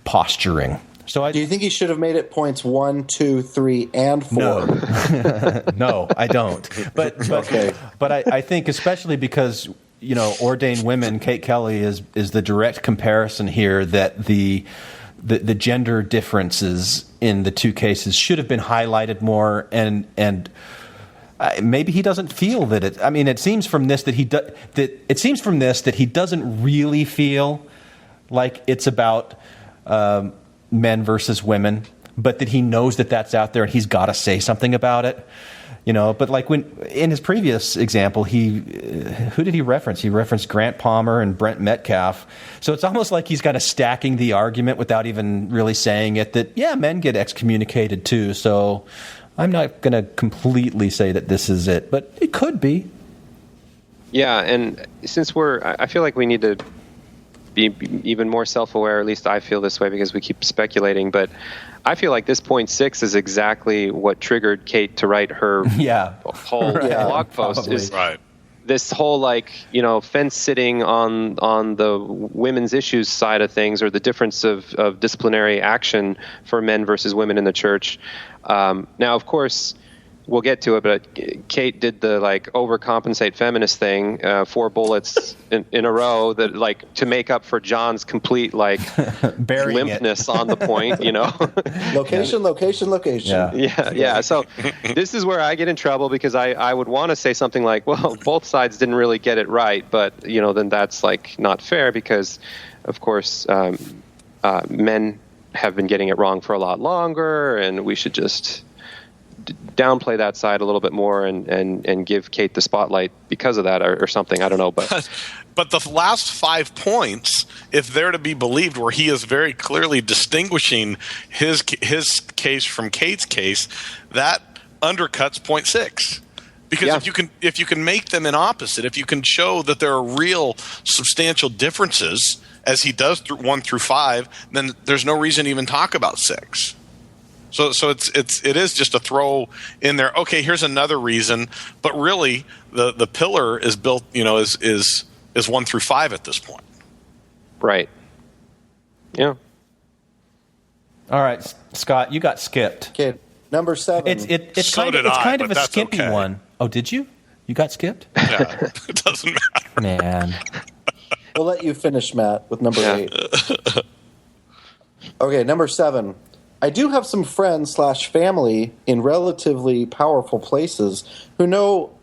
posturing. So do you think he should have made it points 1, 2, 3, and 4? No, no, I don't. But Okay. But I think especially because ordained women, Kate Kelly is the direct comparison here that the gender differences in the two cases should have been highlighted more, and maybe he doesn't feel that it. I mean, it seems from this that he doesn't really feel like it's about men versus women, but that he knows that that's out there and he's got to say something about it. But like when in his previous example, who did he reference? He referenced Grant Palmer and Brent Metcalf. So it's almost like he's kind of stacking the argument without even really saying it that, yeah, men get excommunicated too. So I'm not going to completely say that this is it, but it could be. Yeah. And since I feel like we need to be even more self-aware, at least I feel this way because we keep speculating, but I feel like this 0.6 is exactly what triggered Kate to write her whole blog post. Probably. Is this whole fence sitting on the women's issues side of things, or the difference of disciplinary action for men versus women in the church. Now, of course, we'll get to it, but Kate did the overcompensate feminist thing, 4 bullets in a row that to make up for John's complete limpness on the point, Location. Yeah. So this is where I get in trouble because I would want to say something like, well, both sides didn't really get it right, but then that's not fair because, of course, men have been getting it wrong for a lot longer, and we should just downplay that side a little bit more and give Kate the spotlight because of that or something. I don't know, but the last 5 points, if they're to be believed, where he is very clearly distinguishing his case from Kate's case, that undercuts 0.6. Because if you can make them an opposite, if you can show that there are real substantial differences, as he does through 1 through 5, then there's no reason to even talk about 6. So it is just a throw in there. Okay, here's another reason, but really the pillar is built, is 1 through 5 at this point. Right. Yeah. All right, Scott, you got skipped. Okay, number 7. It's kind of a skimpy one. Oh, did you? You got skipped? Yeah, it doesn't matter. Man. We'll let you finish, Matt, with number 8. Okay, number 7. I do have some friends / family in relatively powerful places who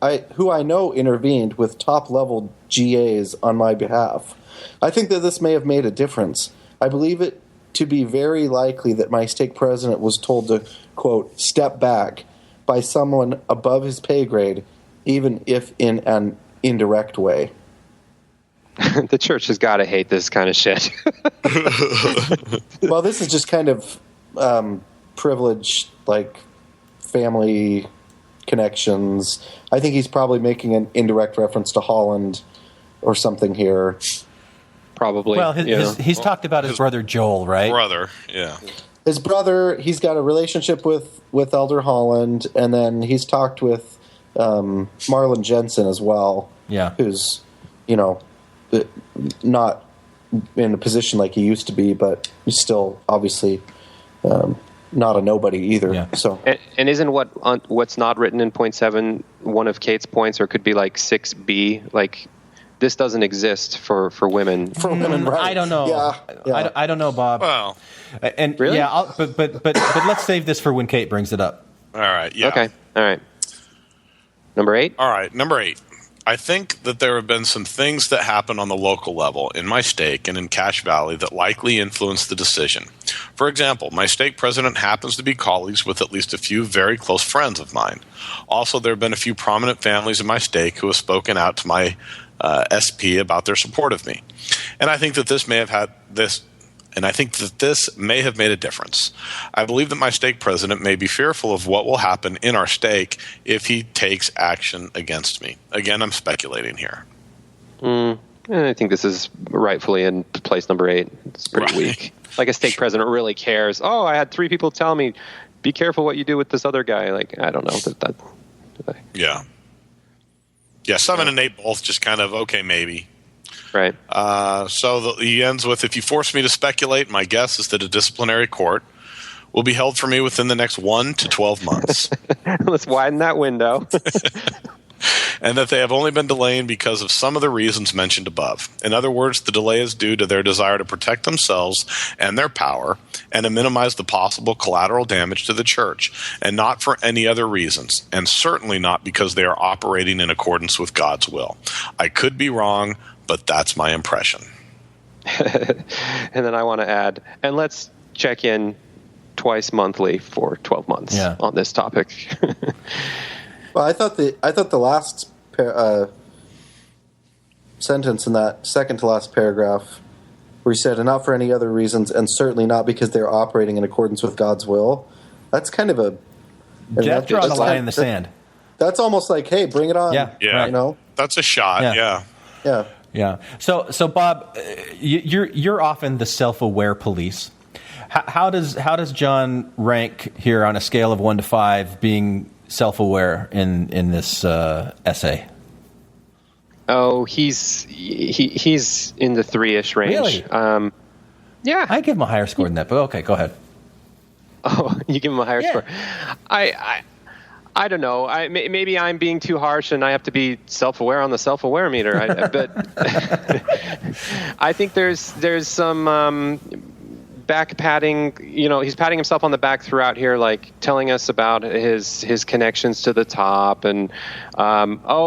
I know intervened with top-level GAs on my behalf. I think that this may have made a difference. I believe it to be very likely that my stake president was told to, quote, step back by someone above his pay grade, even if in an indirect way. The church has got to hate this kind of shit. Well, this is just kind of privileged, family connections. I think he's probably making an indirect reference to Holland or something here. Probably. Well, he's talked about his brother Joel, right? Brother, yeah. His brother, he's got a relationship with Elder Holland, and then he's talked with Marlon Jensen as well. Yeah. Who's, not in a position like he used to be, but he's still obviously not a nobody either. Yeah. So And isn't what's not written in point 7 one of Kate's points, or it could be like 6B, like this doesn't exist for women. for women, right? I don't know. Yeah. I don't know, Bob. Well, And Really? yeah, but let's save this for when Kate brings it up. all right. Yeah. Okay, all right. Number 8. All right, number 8. I think that there have been some things that happen on the local level in my stake and in Cache Valley that likely influenced the decision. For example, my stake president happens to be colleagues with at least a few very close friends of mine. Also, there have been a few prominent families in my stake who have spoken out to my SP about their support of me. And I think that this may have made a difference. I believe that my stake president may be fearful of what will happen in our stake if he takes action against me. Again, I'm speculating here. And I think this is rightfully in place number 8. It's pretty Right. weak. Like a stake president really cares. Oh, I had 3 people tell me, be careful what you do with this other guy. Like, I don't know. Yeah. Yeah, 7 and 8 both just kind of, okay, maybe. Right. So he ends with, if you force me to speculate, my guess is that a disciplinary court will be held for me within the next 1 to 12 months. Let's widen that window. And that they have only been delaying because of some of the reasons mentioned above. In other words, the delay is due to their desire to protect themselves and their power and to minimize the possible collateral damage to the church, and not for any other reasons, and certainly not because they are operating in accordance with God's will. I could be wrong, but that's my impression. And then I want to add, and let's check in twice monthly for 12 months on this topic. Well, I thought the last sentence in that second to last paragraph, where he said, "and not for any other reasons, and certainly not because they're operating in accordance with God's will," that's kind of a Jeff draws a line in the sand. That's almost like, hey, bring it on. Yeah. You know? That's a shot. Yeah. Yeah. So Bob, you're often the self-aware police. How does John rank here on a scale of 1 to 5, being self-aware in this essay? Oh, he's in the 3-ish range. Really? Yeah. I give him a higher score than that, but okay, go ahead. Oh, you give him a higher score. I don't know. Maybe I'm being too harsh, and I have to be self-aware on the self-aware meter. But I think there's some back patting. You know, he's patting himself on the back throughout here, like telling us about his connections to the top, and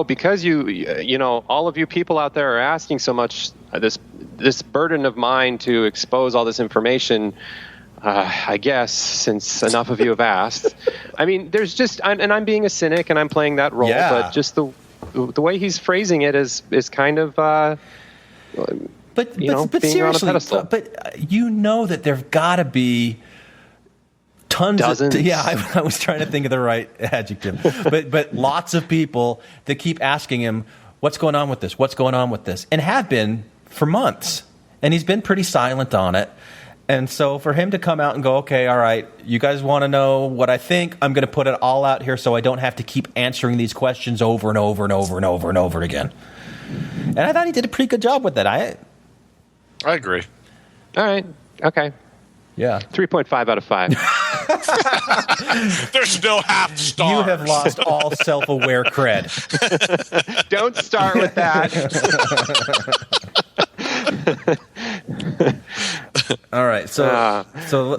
because you know, all of you people out there are asking so much, this burden of mine to expose all this information. I guess, since enough of you have asked. I mean, there's just, and I'm being a cynic and I'm playing that role, but just the way he's phrasing it is kind of, but being seriously, on a pedestal. But you know that there've got to be dozens. I was trying to think of the right adjective, but lots of people that keep asking him, "What's going on with this? What's going on with this?" and have been for months, and he's been pretty silent on it. And so for him to come out and go, okay, all right, you guys want to know what I think? I'm going to put it all out here so I don't have to keep answering these questions over and over and over and over and over again. And I thought he did a pretty good job with that. I agree. All right. Okay. Yeah. 3.5 out of 5. There's no half stars. You have lost all self-aware cred. Don't start with that. All right, so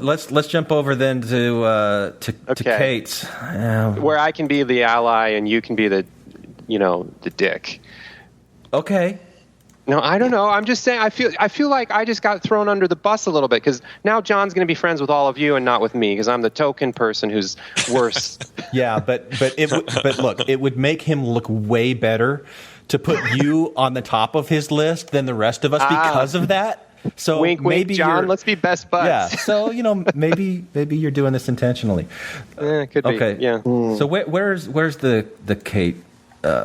let's jump over then to Kate's, where I can be the ally and you can be the dick. Okay. No, I don't know. I'm just saying. I feel like I just got thrown under the bus a little bit because now John's going to be friends with all of you and not with me because I'm the token person who's worse. Yeah, but look, it would make him look way better to put you on the top of his list than the rest of us because of that. So wink, maybe wink, John. Let's be best buds. Yeah. So maybe you're doing this intentionally. Could be. Okay. Yeah. So where's the Kate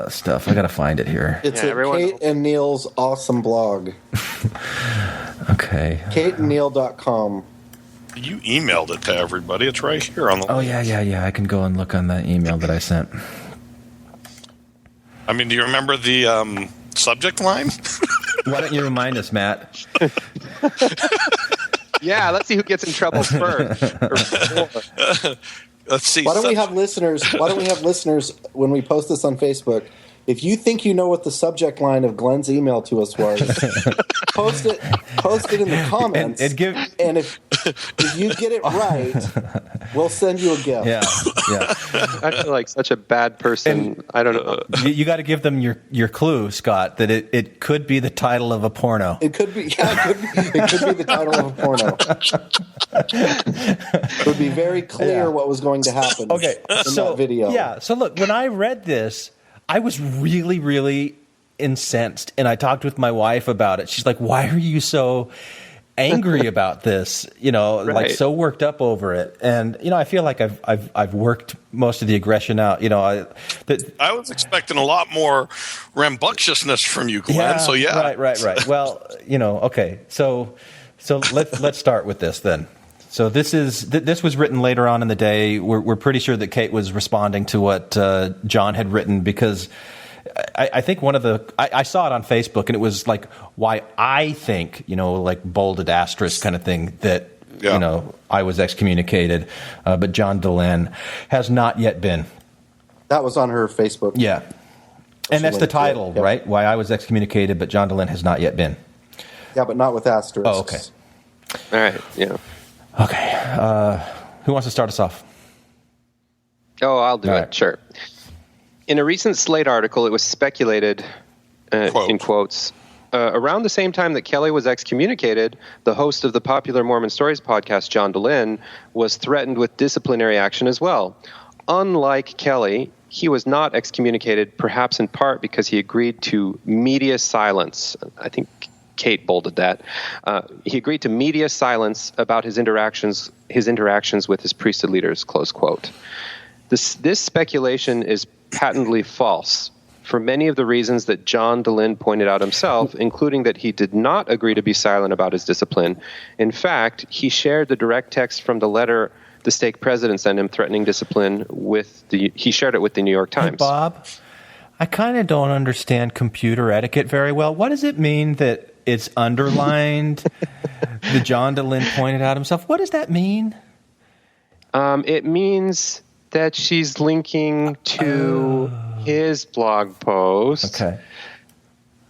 stuff? I gotta find it here. It's at Kate and Neil's awesome blog. Okay. KateandNeil.com. You emailed it to everybody. It's right here on the. Oh yeah. I can go and look on that email that I sent. I mean, do you remember the subject line? Why don't you remind us, Matt? Yeah, let's see who gets in trouble first. Let's see. Why don't we have listeners when we post this on Facebook? If you think you know what the subject line of Glenn's email to us was, post it in the comments. And if you get it right, we'll send you a gift. Yeah. I feel like such a bad person. I don't know. You got to give them your clue, Scott, that it could be the title of a porno. It could be. Yeah, it could be the title of a porno. It would be very clear what was going to happen. In that video. Yeah. So look, when I read this, I was really, really incensed, and I talked with my wife about it. She's like, "Why are you so angry about this? Like so worked up over it." And I feel like I've worked most of the aggression out. I was expecting a lot more rambunctiousness from you, Glenn. Yeah, so yeah, right. Well, okay. So let's start with this then. So this was written later on in the day. We're pretty sure that Kate was responding to what John had written, because I think one of I saw it on Facebook, and it was like, why I think, like bolded asterisk kind of thing, that I was excommunicated, but John Dehlin has not yet been. That was on her Facebook. Yeah, and that's the title, right? Why I was excommunicated, but John Dehlin has not yet been. Yeah, but not with asterisks. Oh, okay. All right. Yeah. Okay, who wants to start us off? Oh, I'll do it. Right. Sure. In a recent Slate article, it was speculated, in quotes, around the same time that Kelly was excommunicated, the host of the popular Mormon Stories podcast, John Dehlin, was threatened with disciplinary action as well. Unlike Kelly, he was not excommunicated, perhaps in part because he agreed to media silence. I think Kate bolded that. He agreed to media silence about his interactions with his priesthood leaders, close quote. This speculation is patently false for many of the reasons that John Dehlin pointed out himself, including that he did not agree to be silent about his discipline. In fact, he shared the direct text from the letter the stake president sent him threatening discipline he shared it with the New York Times. Hey, Bob, I kind of don't understand computer etiquette very well. What does it mean that it's underlined that John Dehlin pointed out himself? What does that mean? It means that she's linking to his blog post. Okay.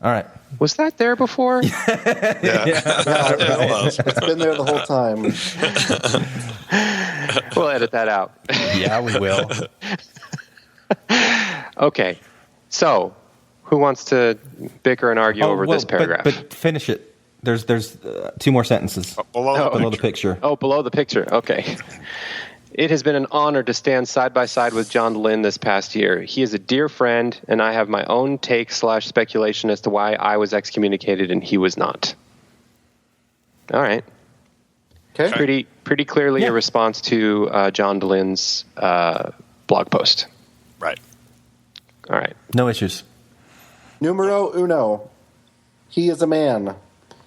All right. Was that there before? It's been there the whole time. We'll edit that out. Yeah, we will. Okay. So, who wants to bicker and argue over this paragraph? But finish it. There's two more sentences below the picture. Oh, below the picture. Okay. It has been an honor to stand side by side with John Dehlin this past year. He is a dear friend, and I have my own take/speculation as to why I was excommunicated and he was not. All right. Okay. Pretty clearly a response to John Dehlin's blog post. Right. All right. No issues. Numero uno. He is a man.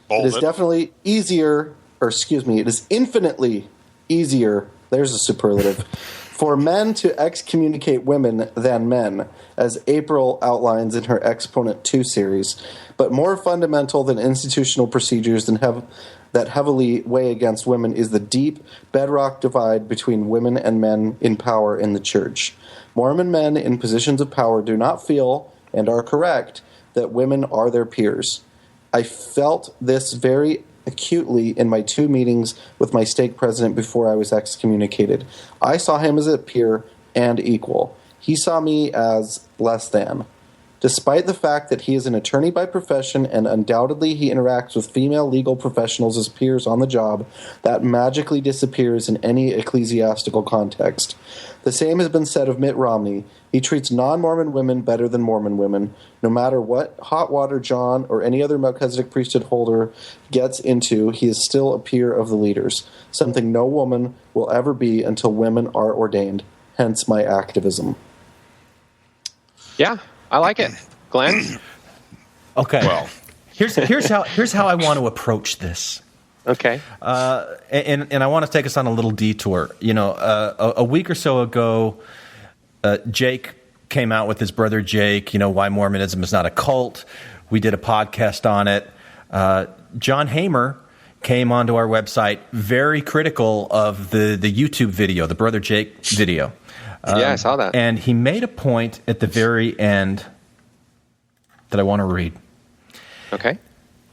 Bold It is definitely easier, it is infinitely easier, there's a superlative, for men to excommunicate women than men, as April outlines in her Exponent 2 series, but more fundamental than institutional procedures that heavily weigh against women is the deep bedrock divide between women and men in power in the church. Mormon men in positions of power do not feel, and are correct, that women are their peers. I felt this very acutely in my 2 meetings with my stake president before I was excommunicated. I saw him as a peer and equal. He saw me as less than. Despite the fact that he is an attorney by profession and undoubtedly he interacts with female legal professionals as peers on the job, that magically disappears in any ecclesiastical context. The same has been said of Mitt Romney. He treats non-Mormon women better than Mormon women. No matter what hot water John or any other Melchizedek priesthood holder gets into, he is still a peer of the leaders, something no woman will ever be until women are ordained. Hence my activism. Yeah, I like it. Glenn? Okay. Well, here's how I want to approach this. Okay. And I want to take us on a little detour. A week or so ago, Jake came out with his brother Jake, why Mormonism is not a cult. We did a podcast on it. John Hamer, came onto our website very critical of the YouTube video, the Brother Jake video. Yeah, I saw that. And he made a point at the very end that I want to read. Okay.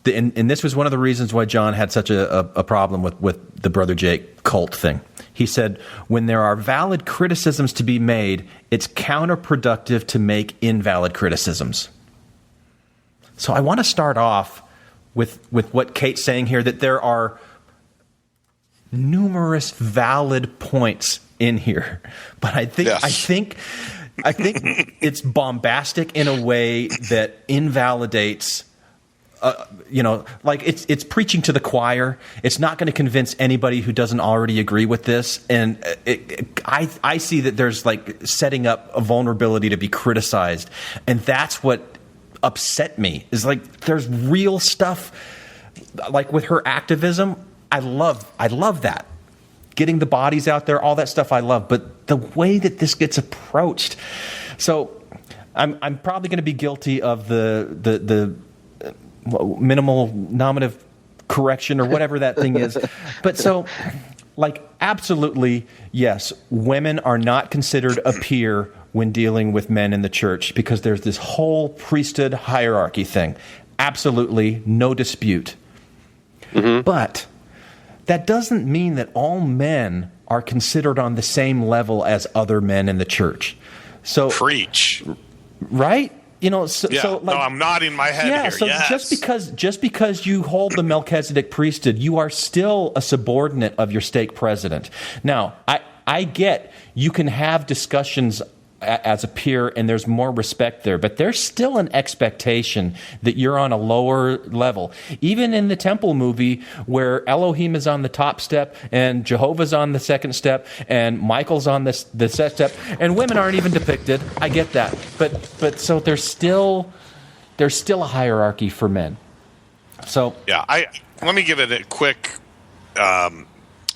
And this was one of the reasons why John had such a problem with the Brother Jake cult thing. He said, when there are valid criticisms to be made, it's counterproductive to make invalid criticisms. So I want to start off with what Kate's saying here, that there are numerous valid points in here. But I think it's bombastic in a way that invalidates it's preaching to the choir. It's not going to convince anybody who doesn't already agree with this. And I see that there's like setting up a vulnerability to be criticized. And that's what upset me, is like there's real stuff like with her activism. I love that. Getting the bodies out there, all that stuff I love. But the way that this gets approached. So I'm probably going to be guilty of the minimal nominative correction or whatever that thing is. But so, like, absolutely, yes, women are not considered a peer when dealing with men in the church because there's this whole priesthood hierarchy thing. Absolutely, no dispute. Mm-hmm. But that doesn't mean that all men are considered on the same level as other men in the church. So preach. Right? So no, I'm nodding my head here. So yes. just because you hold the Melchizedek priesthood, you are still a subordinate of your stake president. Now, I get you can have discussions as a peer and there's more respect there, but there's still an expectation that you're on a lower level. Even in the temple movie where Elohim is on the top step and Jehovah's on the second step and Michael's on the set step and women aren't even depicted. I get that. But so there's still a hierarchy for men. So yeah, let me give it a quick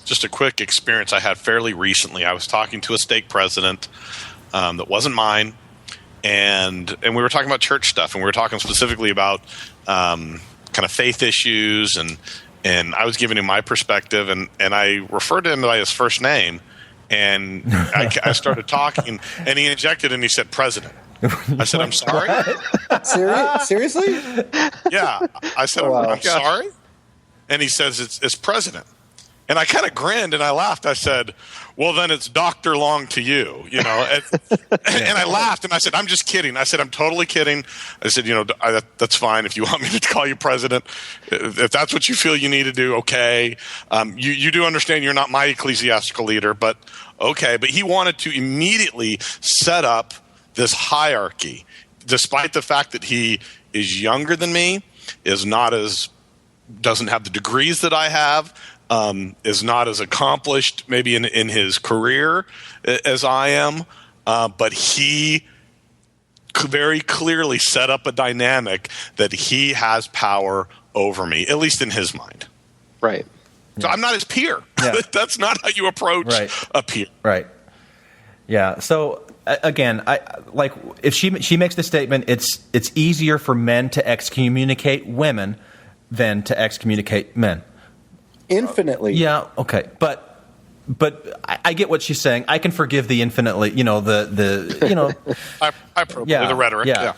just a quick experience I had fairly recently. I was talking to a stake president that wasn't mine, and we were talking about church stuff, and we were talking specifically about kind of faith issues, and I was giving him my perspective, and I referred to him by his first name, and I started talking, and he injected, and he said, "President." I said, "I'm sorry." Seriously? Yeah, I said, I'm sorry, and he says, "It's president." And I kind of grinned and I laughed. I said, "Well, then it's Dr. Long to you, And I laughed and I said, "I'm just kidding." I said, "I'm totally kidding." I said, that's fine if you want me to call you president. If that's what you feel you need to do, okay. You do understand you're not my ecclesiastical leader, but okay." But he wanted to immediately set up this hierarchy, despite the fact that he is younger than me, doesn't have the degrees that I have, is not as accomplished maybe in his career as I am, but he very clearly set up a dynamic that he has power over me, at least in his mind. Right. So I'm not his peer. Yeah. That's not how you approach a peer. Right. Yeah. So again, if she makes the statement, it's easier for men to excommunicate women than to excommunicate men. Infinitely. Yeah. Okay. But I get what she's saying. I can forgive the infinitely. The the rhetoric. Yeah.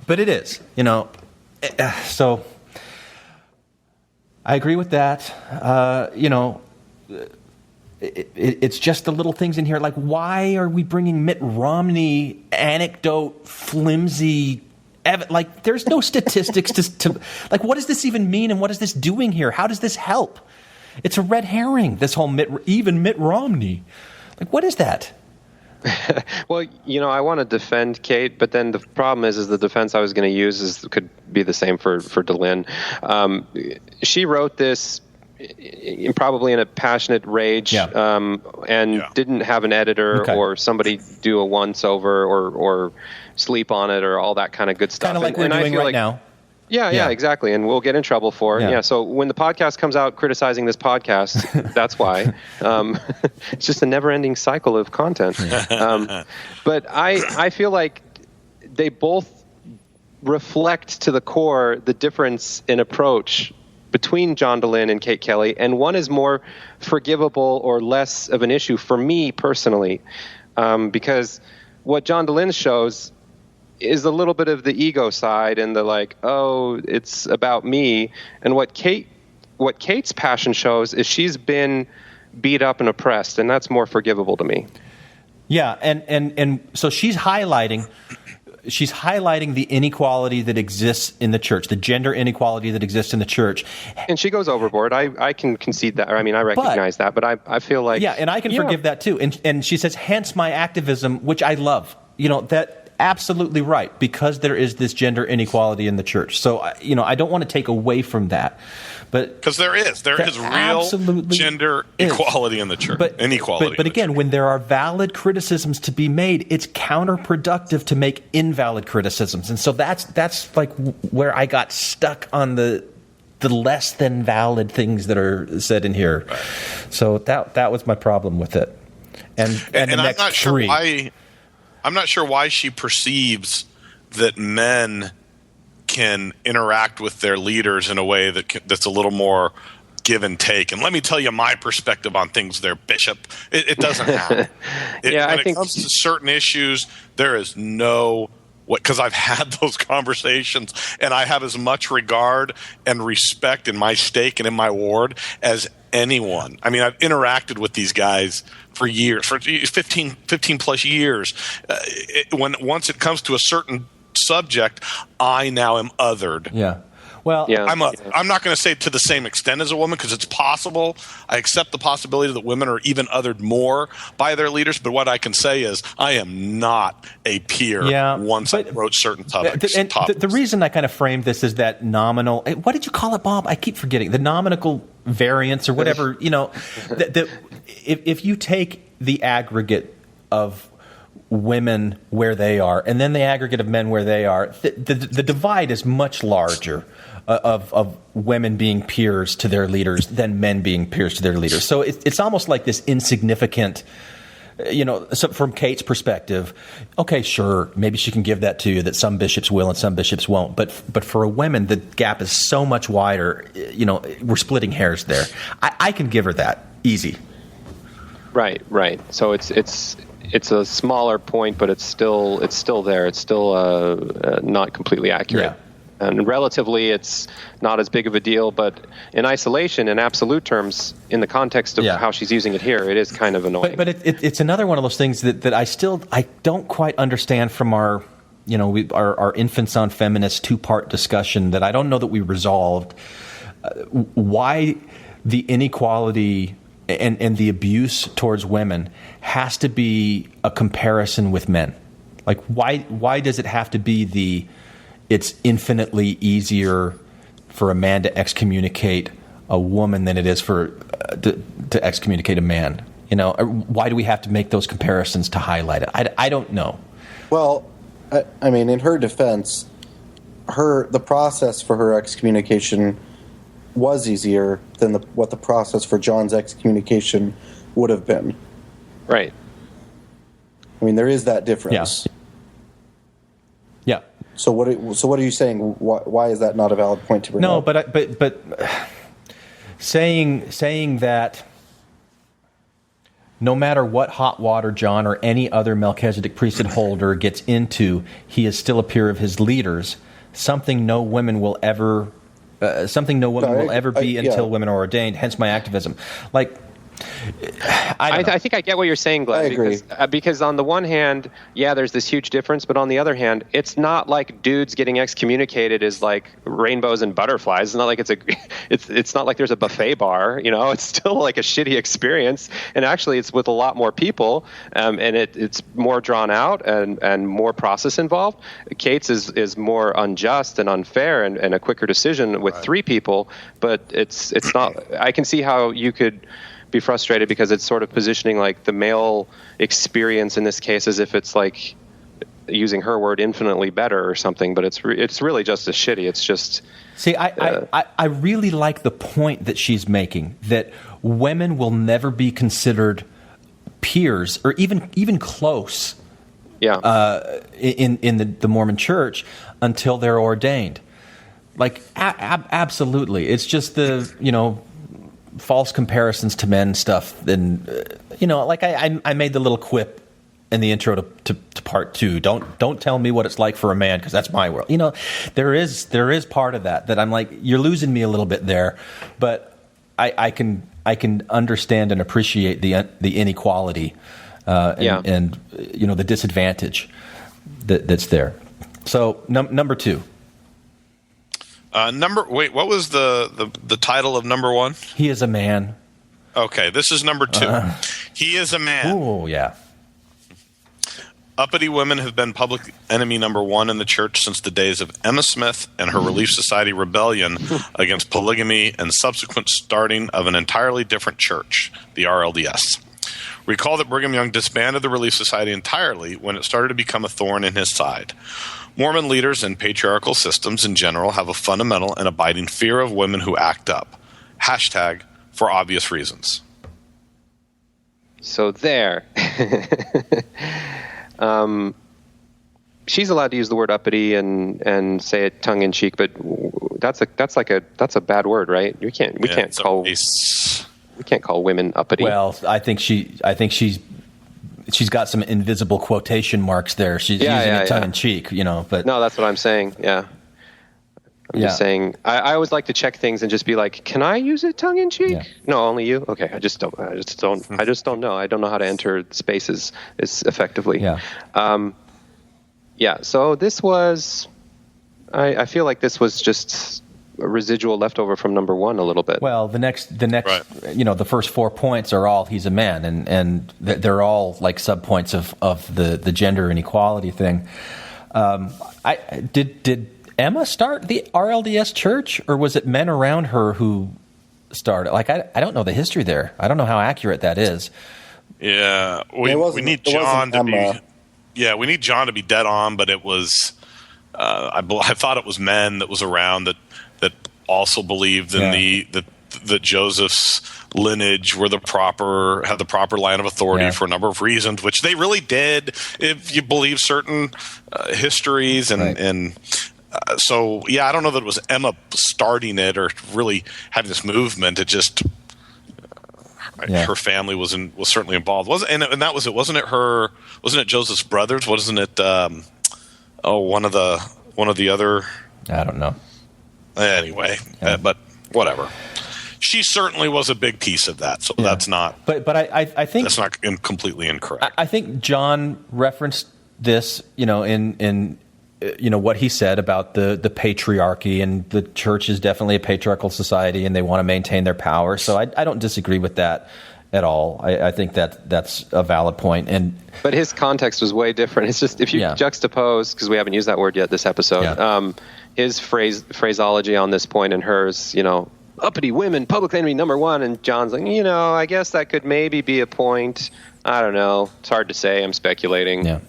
But it is. So I agree with that. It's just the little things in here. Like, why are we bringing Mitt Romney anecdote, flimsy? Like, there's no statistics to like. What does this even mean, and what is this doing here? How does this help? It's a red herring. This whole Mitt Romney. Like, what is that? Well, I want to defend Kate, but then the problem is the defense I was going to use could be the same for Dehlin. She wrote this probably in a passionate rage, didn't have an editor or somebody do a once over or sleep on it or all that kind of good stuff. Kind of like we're doing right now. Yeah, exactly. And we'll get in trouble for it. Yeah. So when the podcast comes out criticizing this podcast, that's why. It's just a never-ending cycle of content. But I feel like they both reflect to the core the difference in approach between John Dehlin and Kate Kelly, and one is more forgivable or less of an issue for me personally, because what John Dehlin shows is a little bit of the ego side and the like, oh, it's about me, and what Kate's passion shows is she's been beat up and oppressed, and that's more forgivable to me. Yeah, and so she's highlighting the inequality that exists in the church, the gender inequality that exists in the church. And she goes overboard. I can concede that. I mean, I recognize that, but I feel like... Yeah, and I can forgive that too. And she says, hence my activism, which I love. That absolutely right, because there is this gender inequality in the church. So, I don't want to take away from that. Because there is real gender equality in the church. Inequality. But again, when there are valid criticisms to be made, it's counterproductive to make invalid criticisms. And so that's like where I got stuck on the less than valid things that are said in here. Right. So that was my problem with it. And the next I'm not sure why. I'm not sure why she perceives that men can interact with their leaders in a way that's a little more give and take. And let me tell you my perspective on things there, Bishop. It doesn't happen. When it comes to certain issues, there is no... Because I've had those conversations, and I have as much regard and respect in my stake and in my ward as anyone. I mean, I've interacted with these guys for years, for 15 plus years. Once it comes to a certain subject, I now am othered. Yeah. Well, I'm not going to say to the same extent as a woman, because it's possible. I accept the possibility that women are even othered more by their leaders. But what I can say is I am not a peer once I approach certain topics. The reason I kind of framed this is that nominal – what did you call it, Bob? I keep forgetting. The nominal variance or whatever. If you take the aggregate of women where they are and then the aggregate of men where they are, the divide is much larger of women being peers to their leaders than men being peers to their leaders. So it's almost like this insignificant, so from Kate's perspective, okay, sure, maybe she can give that to you that some bishops will and some bishops won't. But for a woman, the gap is so much wider, we're splitting hairs there. I can give her that easy. Right. So it's a smaller point, but it's still there. It's still not completely accurate. Yeah. And relatively, it's not as big of a deal, but in isolation, in absolute terms, in the context of how she's using it here, it is kind of annoying. But it's another one of those things that I don't quite understand from our Infants on Feminist 2-part discussion that I don't know that we resolved. Why the inequality and the abuse towards women has to be a comparison with men. Like, why does it have to be it's infinitely easier for a man to excommunicate a woman than it is for to excommunicate a man? Why do we have to make those comparisons to highlight it? I don't know. Well, I mean, in her defense, the process for her excommunication was easier than what the process for John's excommunication would have been. Right. I mean, there is that difference. Yeah. So what are you saying? Why is that not a valid point to bring up? No, but saying that no matter what hot water John or any other Melchizedek priesthood holder gets into, he is still a peer of his leaders. Something no women will ever be until women are ordained. Hence my activism. Like, I think I get what you're saying, Glenn. I agree. Because on the one hand, there's this huge difference, but on the other hand, it's not like dudes getting excommunicated is like rainbows and butterflies. It's not like it's not like there's a buffet bar. It's still like a shitty experience, and actually, it's with a lot more people, and it's more drawn out and more process involved. Kate's is more unjust and unfair and a quicker decision with 3 people, but it's not. I can see how you could be frustrated because it's sort of positioning like the male experience in this case as if it's like, using her word, infinitely better or something, but it's really just as shitty. It's just... See, I really like the point that she's making, that women will never be considered peers or even close in the Mormon Church until they're ordained. Like, absolutely. It's just the, false comparisons to men stuff. And, like I made the little quip in the intro to part 2. Don't tell me what it's like for a man, because that's my world. There is part of that I'm like, you're losing me a little bit there, but I can understand and appreciate the inequality and the disadvantage that's there. So number 2. What was the title of number 1? He is a man. Okay, this is number 2. He is a man. Oh, yeah. Uppity women have been public enemy number 1 in the church since the days of Emma Smith and her Relief Society rebellion against polygamy and subsequent starting of an entirely different church, the RLDS. Recall that Brigham Young disbanded the Relief Society entirely when it started to become a thorn in his side. Mormon leaders and patriarchal systems in general have a fundamental and abiding fear of women who act up. # for obvious reasons. So there. She's allowed to use the word uppity and say it tongue in cheek, but that's a bad word, right? We can't call women uppity. Well, I think she's got some invisible quotation marks there. She's using it tongue in cheek, but no, that's what I'm saying. Yeah. I'm just saying, I always like to check things and just be like, can I use it tongue in cheek? Yeah. No, only you. Okay. I just don't know. I don't know how to enter spaces as effectively. Yeah. So this was, I feel like this was just a residual leftover from number 1 a little bit. Well, the next, right. The first 4 points are all he's a man, and they're all like subpoints of the gender inequality thing. Did Emma start the RLDS church, or was it men around her who started? Like, I don't know the history there. I don't know how accurate that is. Yeah, we need John to be. Yeah, we need John to be dead on, but it was. I thought it was men that was around that also believed in that Joseph's lineage had the proper line of authority for a number of reasons, which they really did if you believe certain histories and. So I don't know that it was Emma starting it or really having this movement. It just her family was certainly involved. And that was it. Wasn't it Joseph's brothers? Wasn't it? One of the other. I don't know. Anyway, but whatever. She certainly was a big piece of that. So that's not. But I think that's not completely incorrect. I think John referenced this, in what he said about the patriarchy, and the church is definitely a patriarchal society and they want to maintain their power. So I don't disagree with that at all. I think that's a valid point. But his context was way different. It's just, if you juxtapose, because we haven't used that word yet this episode, his phraseology on this point and hers, uppity women, public enemy number 1, and John's like, I guess that could maybe be a point. I don't know. It's hard to say. I'm speculating. Yeah.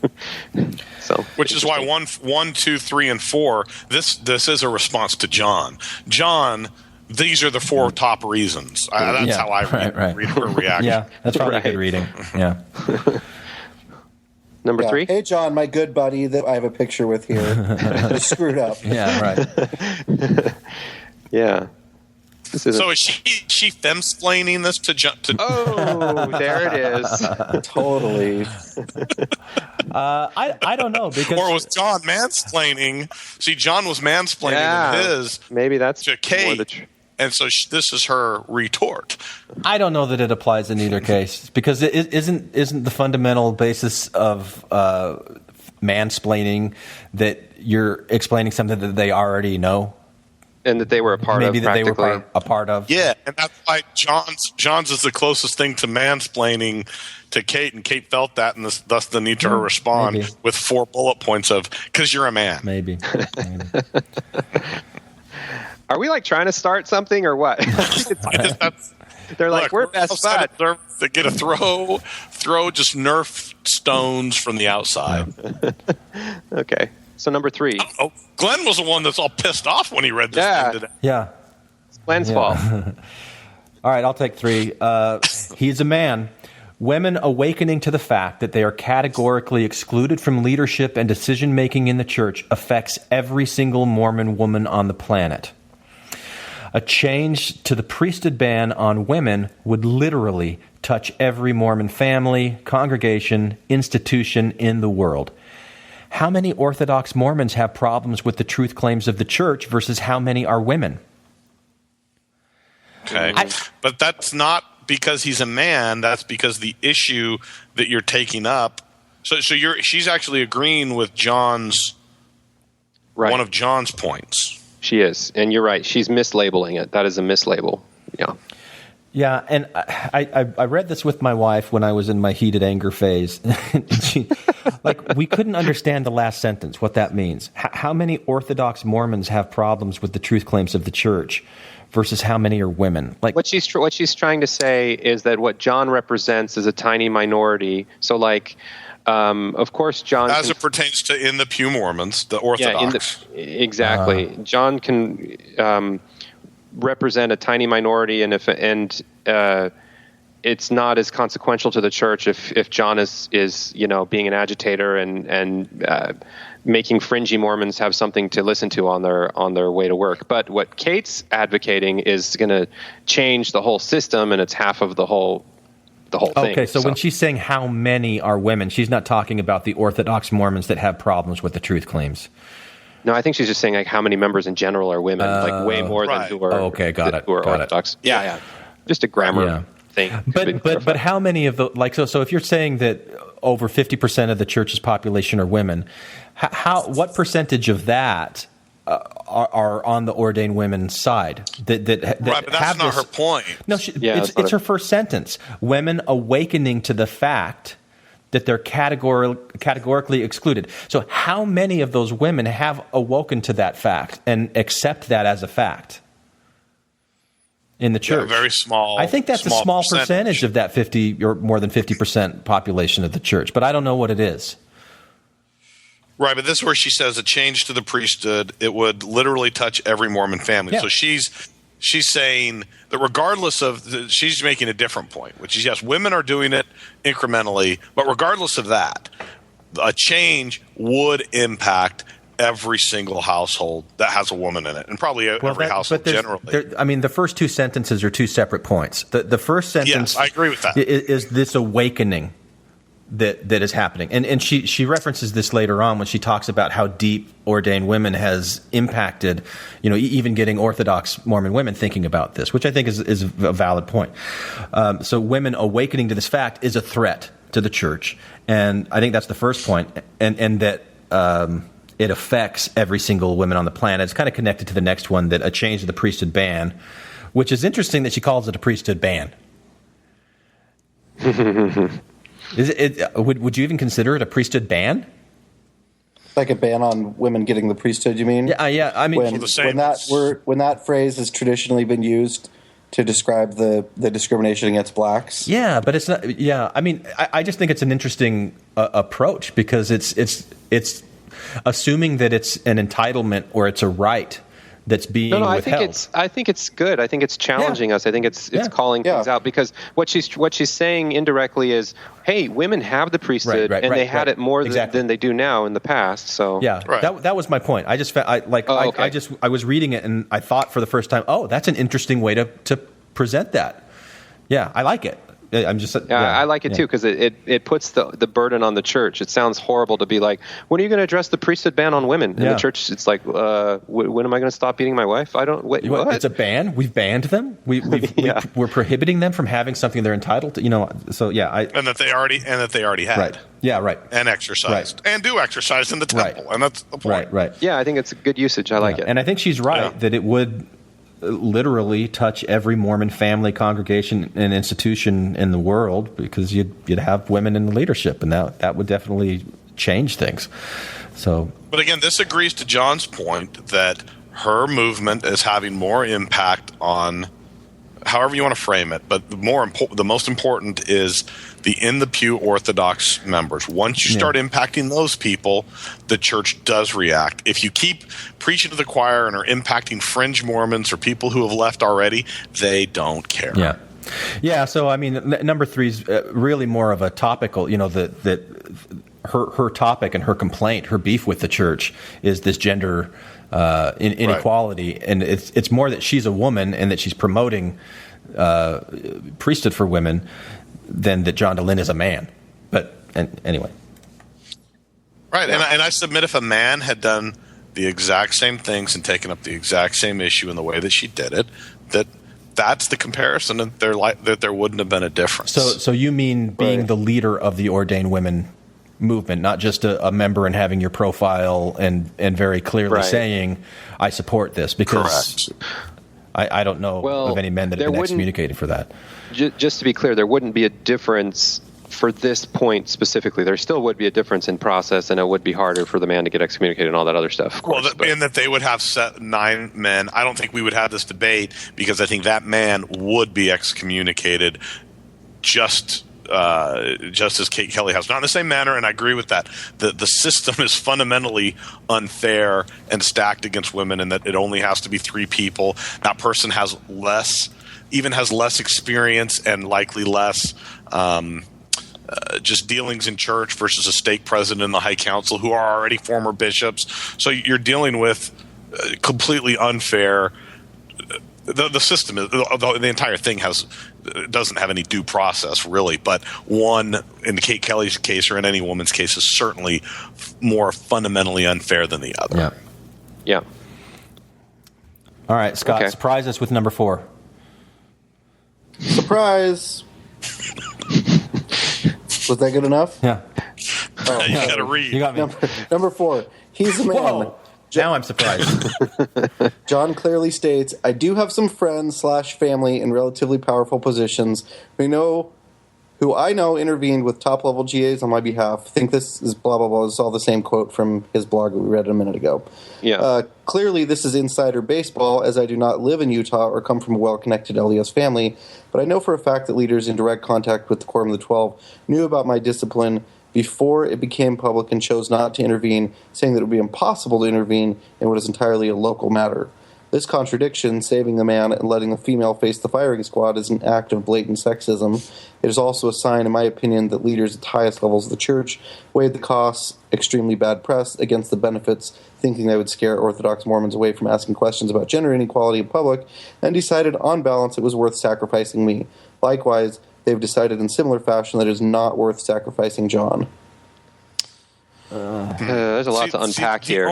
Which is why 1, 2, 3, and 4. This is a response to John. John, these are the 4 top reasons. That's how I read her reaction. Yeah, that's probably a good reading. Yeah. Number 3. Hey, John, my good buddy that I have a picture with here, is screwed up. Yeah. Right. Yeah. So is she femsplaining this to John? Oh, there it is. Totally. I don't know, because or was John mansplaining? See, John was mansplaining in his. Maybe that's to Kate, and so this is her retort. I don't know that it applies in either case, because it isn't the fundamental basis of mansplaining that you're explaining something that they already know. And that they were a part of, maybe that they were a part of. Yeah, and that's why John's is the closest thing to mansplaining to Kate, and Kate felt that, and thus the need to her respond with 4 bullet points of, because you're a man. Maybe. Are we trying to start something or what? They're like, we're best buds. To get a throw just Nerf stones from the outside. Okay. So number 3. Oh, Glenn was the one that's all pissed off when he read this thing today. Yeah. It's Glenn's fault. All right, I'll take 3. He's a man. Women awakening to the fact that they are categorically excluded from leadership and decision-making in the church affects every single Mormon woman on the planet. A change to the priesthood ban on women would literally touch every Mormon family, congregation, institution in the world. How many Orthodox Mormons have problems with the truth claims of the church versus how many are women? Okay. But that's not because he's a man. That's because the issue that you're taking up. So she's actually agreeing with John's, one of John's points. She is. And you're right. She's mislabeling it. That is a mislabel. Yeah. Yeah, and I read this with my wife when I was in my heated anger phase. We couldn't understand the last sentence, what that means. How many Orthodox Mormons have problems with the truth claims of the church versus how many are women? What she's trying to say is that what John represents is a tiny minority. So, of course, John... As it pertains to in the pew Mormons, the Orthodox. Yeah, exactly. John can... represent a tiny minority, and it's not as consequential to the church if John is being an agitator and making fringy Mormons have something to listen to on their way to work. But what Kate's advocating is going to change the whole system, and it's half of the whole thing. Okay, so when she's saying how many are women, she's not talking about the Orthodox Mormons that have problems with the truth claims. No, I think she's just saying how many members in general are women, way more than who are. Got it. Orthodox. Yeah. Just a grammar thing. But how many of the so if you're saying that over 50% of the church's population are women, what percentage of that are on the ordained women's side? That right, but that's not her point. No, it's her first sentence. Women awakening to the fact that they're categorically excluded. So how many of those women have awoken to that fact and accept that as a fact in the church? Yeah, very small. I think that's a small percentage of that 50 or more than 50% population of the church, but I don't know what it is. Right, but this is where she says a change to the priesthood, it would literally touch every Mormon family. Yeah. So she's saying that regardless of she's making a different point, which is, yes, women are doing it incrementally, but regardless of that, a change would impact every single household that has a woman in it, and probably every household generally. The first two sentences are two separate points. The first sentence, yes, I agree with that, is this awakening that is happening. And she references this later on when she talks about how deep ordained women has impacted, even getting Orthodox Mormon women thinking about this, which I think is a valid point. So women awakening to this fact is a threat to the church. And I think that's the first point. And that it affects every single woman on the planet. It's kind of connected to the next one, that a change to the priesthood ban, which is interesting that she calls it a priesthood ban. Would you even consider it a priesthood ban? Like a ban on women getting the priesthood, you mean? Yeah. I mean, when that phrase has traditionally been used to describe the discrimination against blacks. Yeah, but it's not. Yeah, I mean, I just think it's an interesting approach, because it's assuming that it's an entitlement or it's a right that's being withheld. I think it's good. I think it's challenging us. I think it's calling things out, because what she's saying indirectly is, hey, women have the priesthood, and they had it more than they do now in the past. So that was my point. I just felt I was reading it, and I thought for the first time, that's an interesting way to present that. Yeah, I like it. I like it too, because it puts the burden on the church. It sounds horrible to be like, when are you going to address the priesthood ban on women? In the church, it's like, when am I going to stop beating my wife? I don't. Wait, what? It's a ban. We've banned them. We're prohibiting them from having something they're entitled to. So and that they already had. Right. Yeah. Right. And exercised and do exercise in the temple, and that's the point. Right. Yeah, I think it's a good usage. I like it, and I think she's right that it would literally touch every Mormon family, congregation, and institution in the world, because you'd have women in the leadership, and that would definitely change things. So, but again, this agrees to John's point that her movement is having more impact on, however you want to frame it, but the most important is the in the pew Orthodox members. Once you start impacting those people, the church does react. If you keep preaching to the choir and are impacting fringe Mormons or people who have left already, they don't care. Yeah. Yeah, so I mean, number 3 is really more of a topical. That her topic and her complaint, her beef with the church is this gender inequality, right. And it's more that she's a woman and that she's promoting priesthood for women than that John Dehlin is a man. But anyway, right. Yeah. And I submit if a man had done the exact same things and taken up the exact same issue in the way that she did it, that's the comparison, and that there wouldn't have been a difference. So you mean being the leader of the ordained women movement, not just a member and having your profile and very clearly saying, I support this, because I don't know of any men that have been excommunicated for that. Just to be clear, there wouldn't be a difference for this point specifically. There still would be a difference in process, and it would be harder for the man to get excommunicated and all that other stuff. Of course, and that they would have 9 men. I don't think we would have this debate, because I think that man would be excommunicated just as Kate Kelly has. Not in the same manner, and I agree with that. The system is fundamentally unfair and stacked against women, and that it only has to be 3 people. That person has less experience and likely less just dealings in church versus a stake president in the High Council who are already former bishops. So you're dealing with completely unfair. The system is, the entire thing doesn't have any due process really, but one in Kate Kelly's case or in any woman's case is certainly more fundamentally unfair than the other. Yeah. All right, Scott, surprise us with number 4. Surprise. Was that good enough? Yeah. Oh, you got to read. You got me. Number 4. He's a man. Whoa. Now I'm surprised. John clearly states, I do have some friends / family in relatively powerful positions who I know intervened with top-level GAs on my behalf. Think this is blah, blah, blah. It's all the same quote from his blog that we read a minute ago. Yeah. Clearly, this is insider baseball, as I do not live in Utah or come from a well-connected LDS family, but I know for a fact that leaders in direct contact with the Quorum of the 12 knew about my discipline before it became public and chose not to intervene, saying that it would be impossible to intervene in what is entirely a local matter. This contradiction, saving the man and letting the female face the firing squad, is an act of blatant sexism. It is also a sign, in my opinion, that leaders at the highest levels of the church weighed the costs, extremely bad press, against the benefits, thinking they would scare Orthodox Mormons away from asking questions about gender inequality in public, and decided on balance it was worth sacrificing me. Likewise, they've decided in similar fashion that it is not worth sacrificing John. There's a lot to unpack here.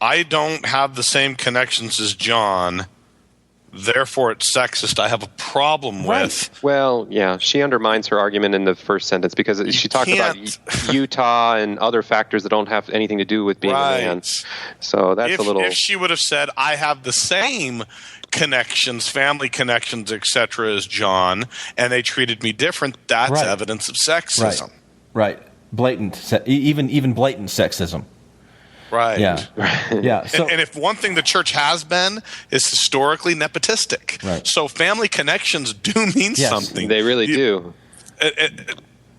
I don't have the same connections as John, therefore it's sexist. I have a problem with. Well, yeah, she undermines her argument in the first sentence because she talked about Utah and other factors that don't have anything to do with being a man. So that's a little. If she would have said, I have the same connections, family connections, etc., as John, and they treated me different, that's evidence of sexism. Right. Blatant, even blatant sexism. Right. Yeah. So, and if one thing the church has been is historically nepotistic. Right. So family connections do mean something. They really do.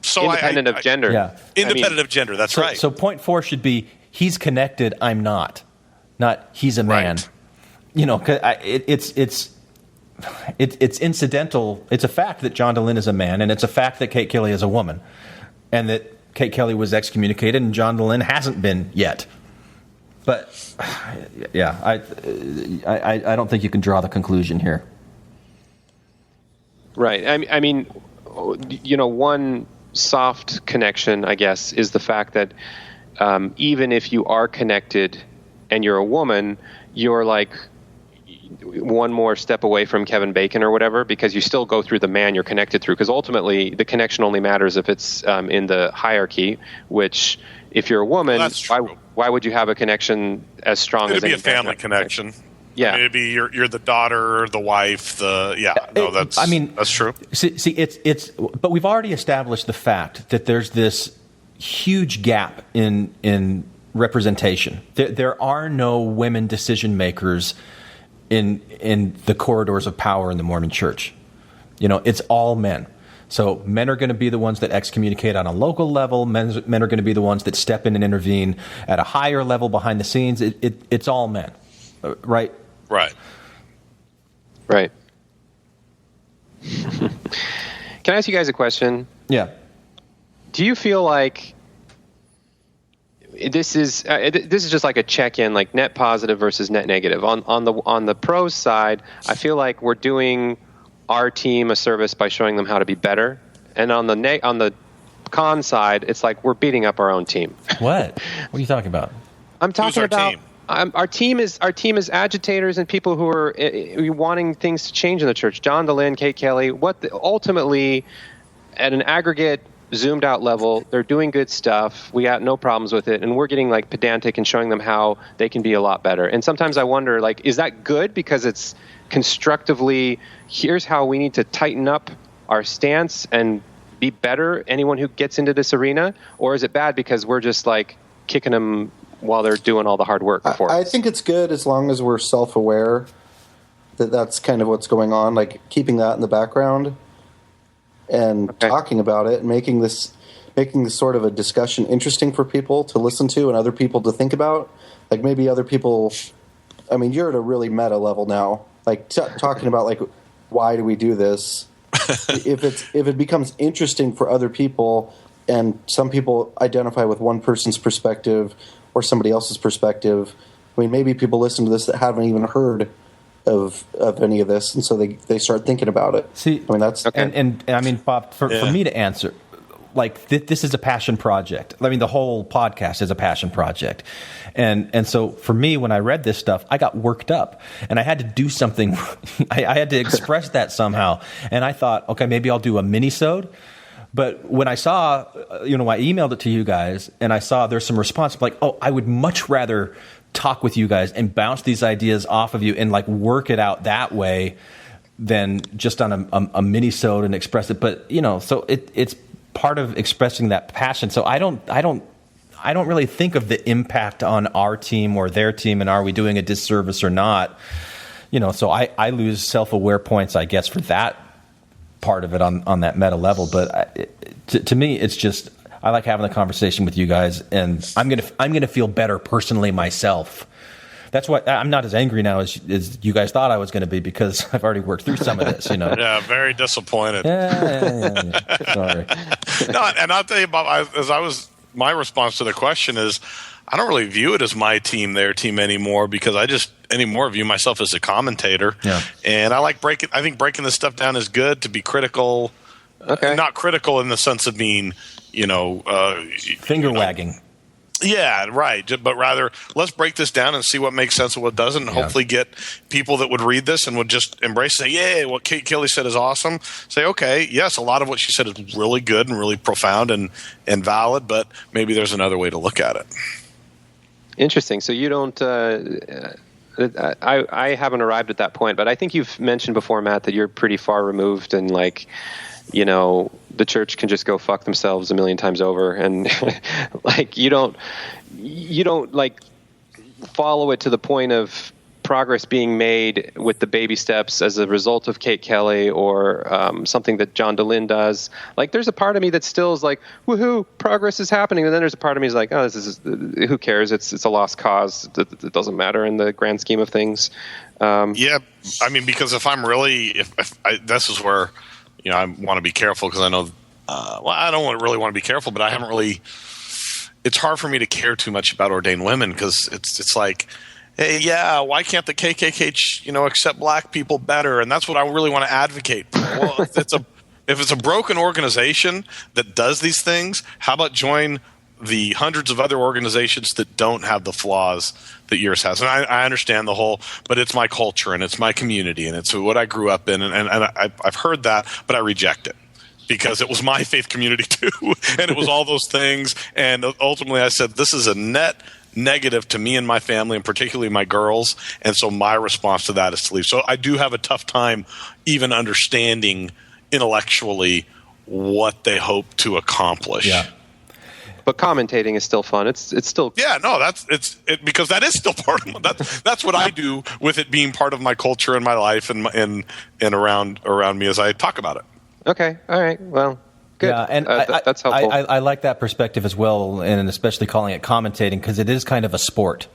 So independent of gender. Yeah. Independent of gender. That's right. So point 4 should be he's connected. I'm not. Not he's a man. Right. It's incidental. It's a fact that John Dehlin is a man, and it's a fact that Kate Kelly is a woman, and that Kate Kelly was excommunicated and John Dehlin hasn't been yet. But I don't think you can draw the conclusion here. Right. I mean, one soft connection, I guess, is the fact that even if you are connected and you're a woman, you're like one more step away from Kevin Bacon or whatever, because you still go through the man you're connected through, because ultimately the connection only matters if it's in the hierarchy, which if you're a woman, why would you have a connection as strong as a family connection? Yeah, maybe you're the daughter, the wife, that's true. See, it's but we've already established the fact that there's this huge gap in representation. There are no women decision makers in the corridors of power in the Mormon Church. It's all men. So men are going to be the ones that excommunicate on a local level. Men are going to be the ones that step in and intervene at a higher level behind the scenes. It's all men, right? Right. Right. Can I ask you guys a question? Yeah. Do you feel like this is just like a check-in, like net positive versus net negative? On the pros side, I feel like we're doing our team a service by showing them how to be better, and on the con side, it's like we're beating up our own team. What are you talking about? I'm talking about team? Our team is agitators and people who are wanting things to change in the church. John Dehlin, Kate Kelly. Ultimately, at an aggregate, zoomed out level, they're doing good stuff. We got no problems with it, and we're getting like pedantic and showing them how they can be a lot better. And sometimes I wonder, like, is that good because it's constructively? Here's how we need to tighten up our stance and be better. Anyone who gets into this arena, or is it bad because we're just like kicking them while they're doing all the hard work for us? I think it's good as long as we're self-aware that that's kind of what's going on, like keeping that in the background and talking about it and making this sort of a discussion interesting for people to listen to and other people to think about. Like maybe other people, I mean, you're at a really meta level now, like talking about like, why do we do this? If it becomes interesting for other people and some people identify with one person's perspective or somebody else's perspective, I mean, maybe people listen to this that haven't even heard of any of this, and so they start thinking about it. See, I mean, that's and I mean, Bob, for me to answer, like this is a passion project. I mean, the whole podcast is a passion project, and so for me, when I read this stuff, I got worked up, and I had to do something. I had to express that somehow, and I thought, okay, maybe I'll do a mini-sode. But when I saw, I emailed it to you guys, and I saw there's some response. I'm like, oh, I would much rather talk with you guys and bounce these ideas off of you and like work it out that way than just on a mini-sode and express it. But so it's part of expressing that passion. So I don't really think of the impact on our team or their team, and are we doing a disservice or not? So I lose self-aware points, I guess, for that part of it on that meta level. But to me, it's just, I like having the conversation with you guys, and I'm gonna feel better personally myself. That's why I'm not as angry now as you guys thought I was going to be, because I've already worked through some of this. Yeah, very disappointed. Yeah. Sorry. No, and I'll tell you, Bob, my response to the question is, I don't really view it as my team, their team anymore, because I just anymore view myself as a commentator. Yeah. And I think breaking this stuff down is good, to be critical. Okay. Not critical in the sense of being, finger wagging. Yeah, right. But rather, let's break this down and see what makes sense and what doesn't, and hopefully get people that would read this and would just embrace it, say, yeah, what Kate Kelly said is awesome. Say, okay, yes, a lot of what she said is really good and really profound and valid, but maybe there's another way to look at it. Interesting. So you don't I haven't arrived at that point, but I think you've mentioned before, Matt, that you're pretty far removed, and like, the church can just go fuck themselves a million times over, and like you don't like follow it to the point of progress being made with the baby steps as a result of Kate Kelly or something that John Dehlin does. Like, there's a part of me that still is like, woohoo, progress is happening, and then there's a part of me is like, oh, this is, who cares? It's a lost cause. It doesn't matter in the grand scheme of things. Yeah, I mean, because if I'm really, this is where. I want to be careful, because I know, I don't really want to be careful, but I haven't really, it's hard for me to care too much about ordained women, because it's like, hey, yeah, why can't the KKK, accept black people better? And that's what I really want to advocate for. Well, if it's a broken organization that does these things, how about join the hundreds of other organizations that don't have the flaws that yours has? And I understand the whole, but it's my culture and it's my community and it's what I grew up in, and I've heard that, but I reject it because it was my faith community too, and it was all those things, and ultimately I said, this is a net negative to me and my family, and particularly my girls, and so my response to that is to leave. So I do have a tough time even understanding intellectually what they hope to accomplish. Yeah. But commentating is still fun. It's still because that is still part of that's what I do with it being part of my culture and my life and around me as I talk about it. Okay, all right, well, good. Yeah, and that's helpful. I like that perspective as well, and especially calling it commentating, because it is kind of a sport.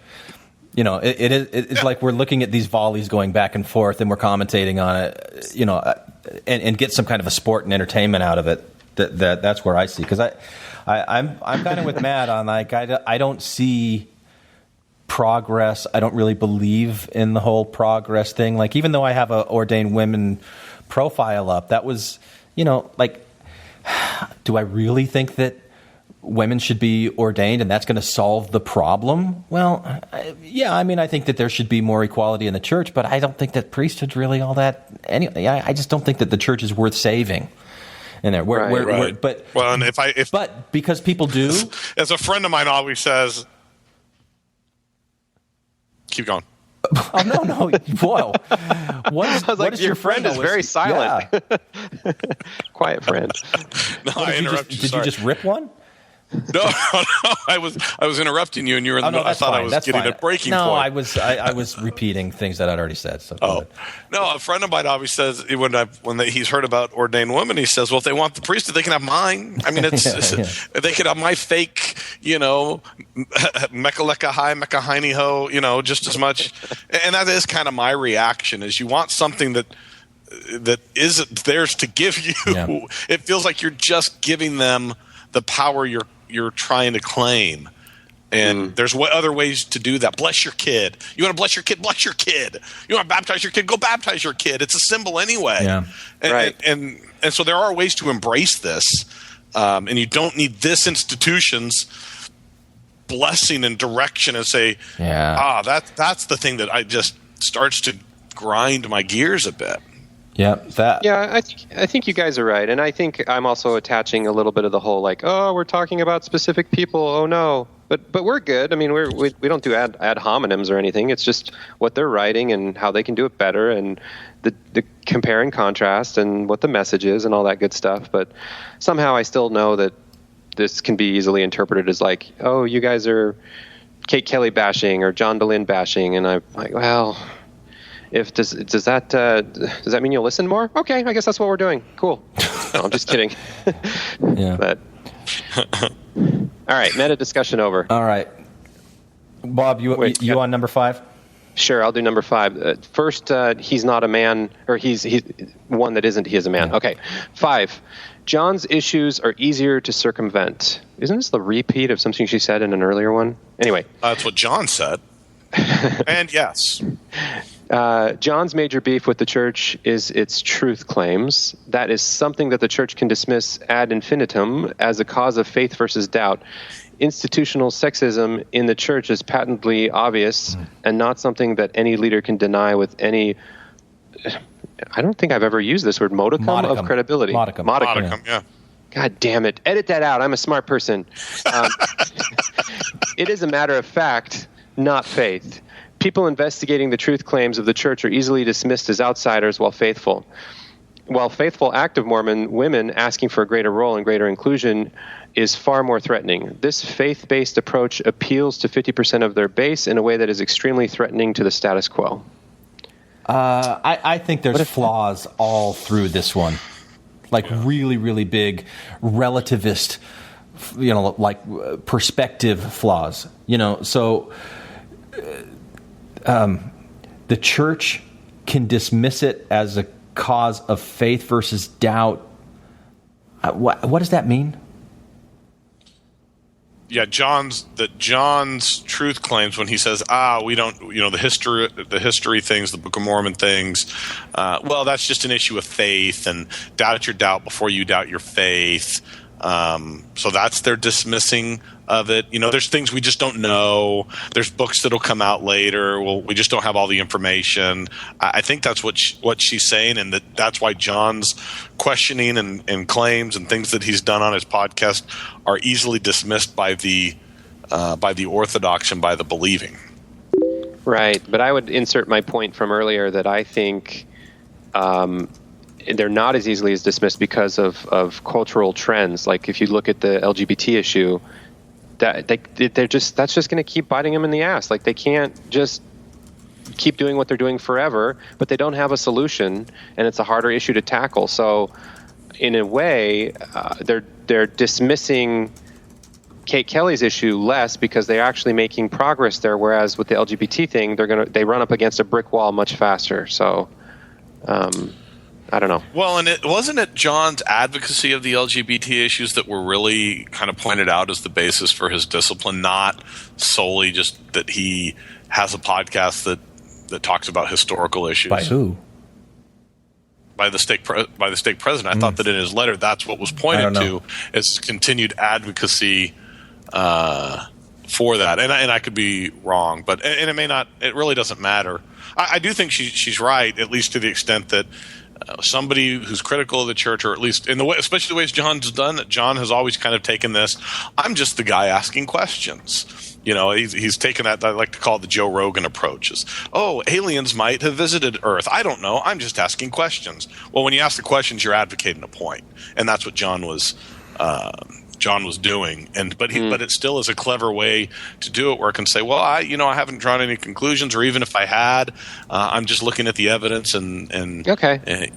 It's like we're looking at these volleys going back and forth, and we're commentating on it, and get some kind of a sport and entertainment out of it. That's where I see, because I'm kind of with Matt on, like, I don't see progress. I don't really believe in the whole progress thing. Like, even though I have a ordained women profile up, that was, like, do I really think that women should be ordained and that's going to solve the problem? Well, I think that there should be more equality in the church, but I don't think that priesthood's really all that. Anyway, I just don't think that the church is worth saving. In there, right. But because people do, as a friend of mine always says, keep going. Oh no! Whoa! What is your friend is very silent. Yeah. Quiet friend. No, I interrupted. Did you just rip one? No, I was interrupting you, and you were. I thought I was getting a breaking point. No, I was repeating things that I'd already said. So no, a friend of mine always says when he's heard about ordained women, he says, "Well, if they want the priesthood, they can have mine. I mean, they could have my fake, Mechaleka High, Mekahini Ho, just as much." And that is kind of my reaction: is you want something that isn't theirs to give you. Yeah. It feels like you're just giving them the power you're trying to claim. And there's other ways to do that. Bless your kid. You want to bless your kid? Bless your kid. You want to baptize your kid? Go baptize your kid. It's a symbol anyway. Yeah. And so there are ways to embrace this. And you don't need this institution's blessing and direction and say, that's the thing that I just starts to grind my gears a bit. Yeah, I think you guys are right, and I think I'm also attaching a little bit of the whole, like, oh, we're talking about specific people. Oh no, but we're good. I mean, we don't do ad hominems or anything. It's just what they're writing and how they can do it better, and the compare and contrast, and what the message is, and all that good stuff. But somehow I still know that this can be easily interpreted as like, oh, you guys are Kate Kelly bashing or John Dehlin bashing, and I'm like, well. Does that mean you'll listen more? Okay, I guess that's what we're doing. Cool. No, I'm just kidding. Yeah. But all right, meta discussion over. All right, Bob, you on number 5? Sure, I'll do number 5. First, he's not a man, or he's one that isn't. He is a man. Yeah. Okay, 5. John's issues are easier to circumvent. Isn't this the repeat of something she said in an earlier one? Anyway, that's what John said. And yes. John's major beef with the church is its truth claims. That is something that the church can dismiss ad infinitum as a cause of faith versus doubt. Institutional sexism in the church is patently obvious and not something that any leader can deny with any... I don't think I've ever used this word, modicum of credibility. Modicum, yeah. God damn it. Edit that out. I'm a smart person. It is a matter of fact, not faith. People investigating the truth claims of the church are easily dismissed as outsiders while faithful active Mormon women asking for a greater role and greater inclusion is far more threatening. This faith-based approach appeals to 50% of their base in a way that is extremely threatening to the status quo. I think there's flaws all through this one. Like really, really big relativist, like perspective flaws. So... the church can dismiss it as a cause of faith versus doubt. What does that mean? Yeah, John's truth claims when he says, we don't, the history things, the Book of Mormon things. Well, that's just an issue of faith, and doubt your doubt before you doubt your faith. So that's their dismissing of it. There's things we just don't know. There's books that'll come out later. Well, we just don't have all the information. I think that's what she's saying, and that's why John's questioning and claims and things that he's done on his podcast are easily dismissed by the Orthodox and by the believing. Right, but I would insert my point from earlier that I think they're not as easily as dismissed because of cultural trends. Like if you look at the LGBT issue, that's just going to keep biting them in the ass. Like they can't just keep doing what they're doing forever, but they don't have a solution, and it's a harder issue to tackle. So in a way, they're dismissing Kate Kelly's issue less because they're actually making progress there. Whereas with the LGBT thing, they run up against a brick wall much faster. So, I don't know. Well, and wasn't it John's advocacy of the LGBT issues that were really kind of pointed out as the basis for his discipline, not solely just that he has a podcast that talks about historical issues. By who? By the stake president. I thought that in his letter, that's what was pointed to as continued advocacy for that. And I could be wrong, but it may not. It really doesn't matter. I do think she's right, at least to the extent that somebody who's critical of the church, or at least in the way, especially the ways John's done it. John has always kind of taken this. I'm just the guy asking questions. You know, he's taken that. I like to call it the Joe Rogan approach. Aliens might have visited Earth. I don't know. I'm just asking questions. Well, when you ask the questions, you're advocating a point, and that's what John was doing. But it still is a clever way to do it, where it can say, well, I haven't drawn any conclusions, or even if I had, I'm just looking at the evidence and okay.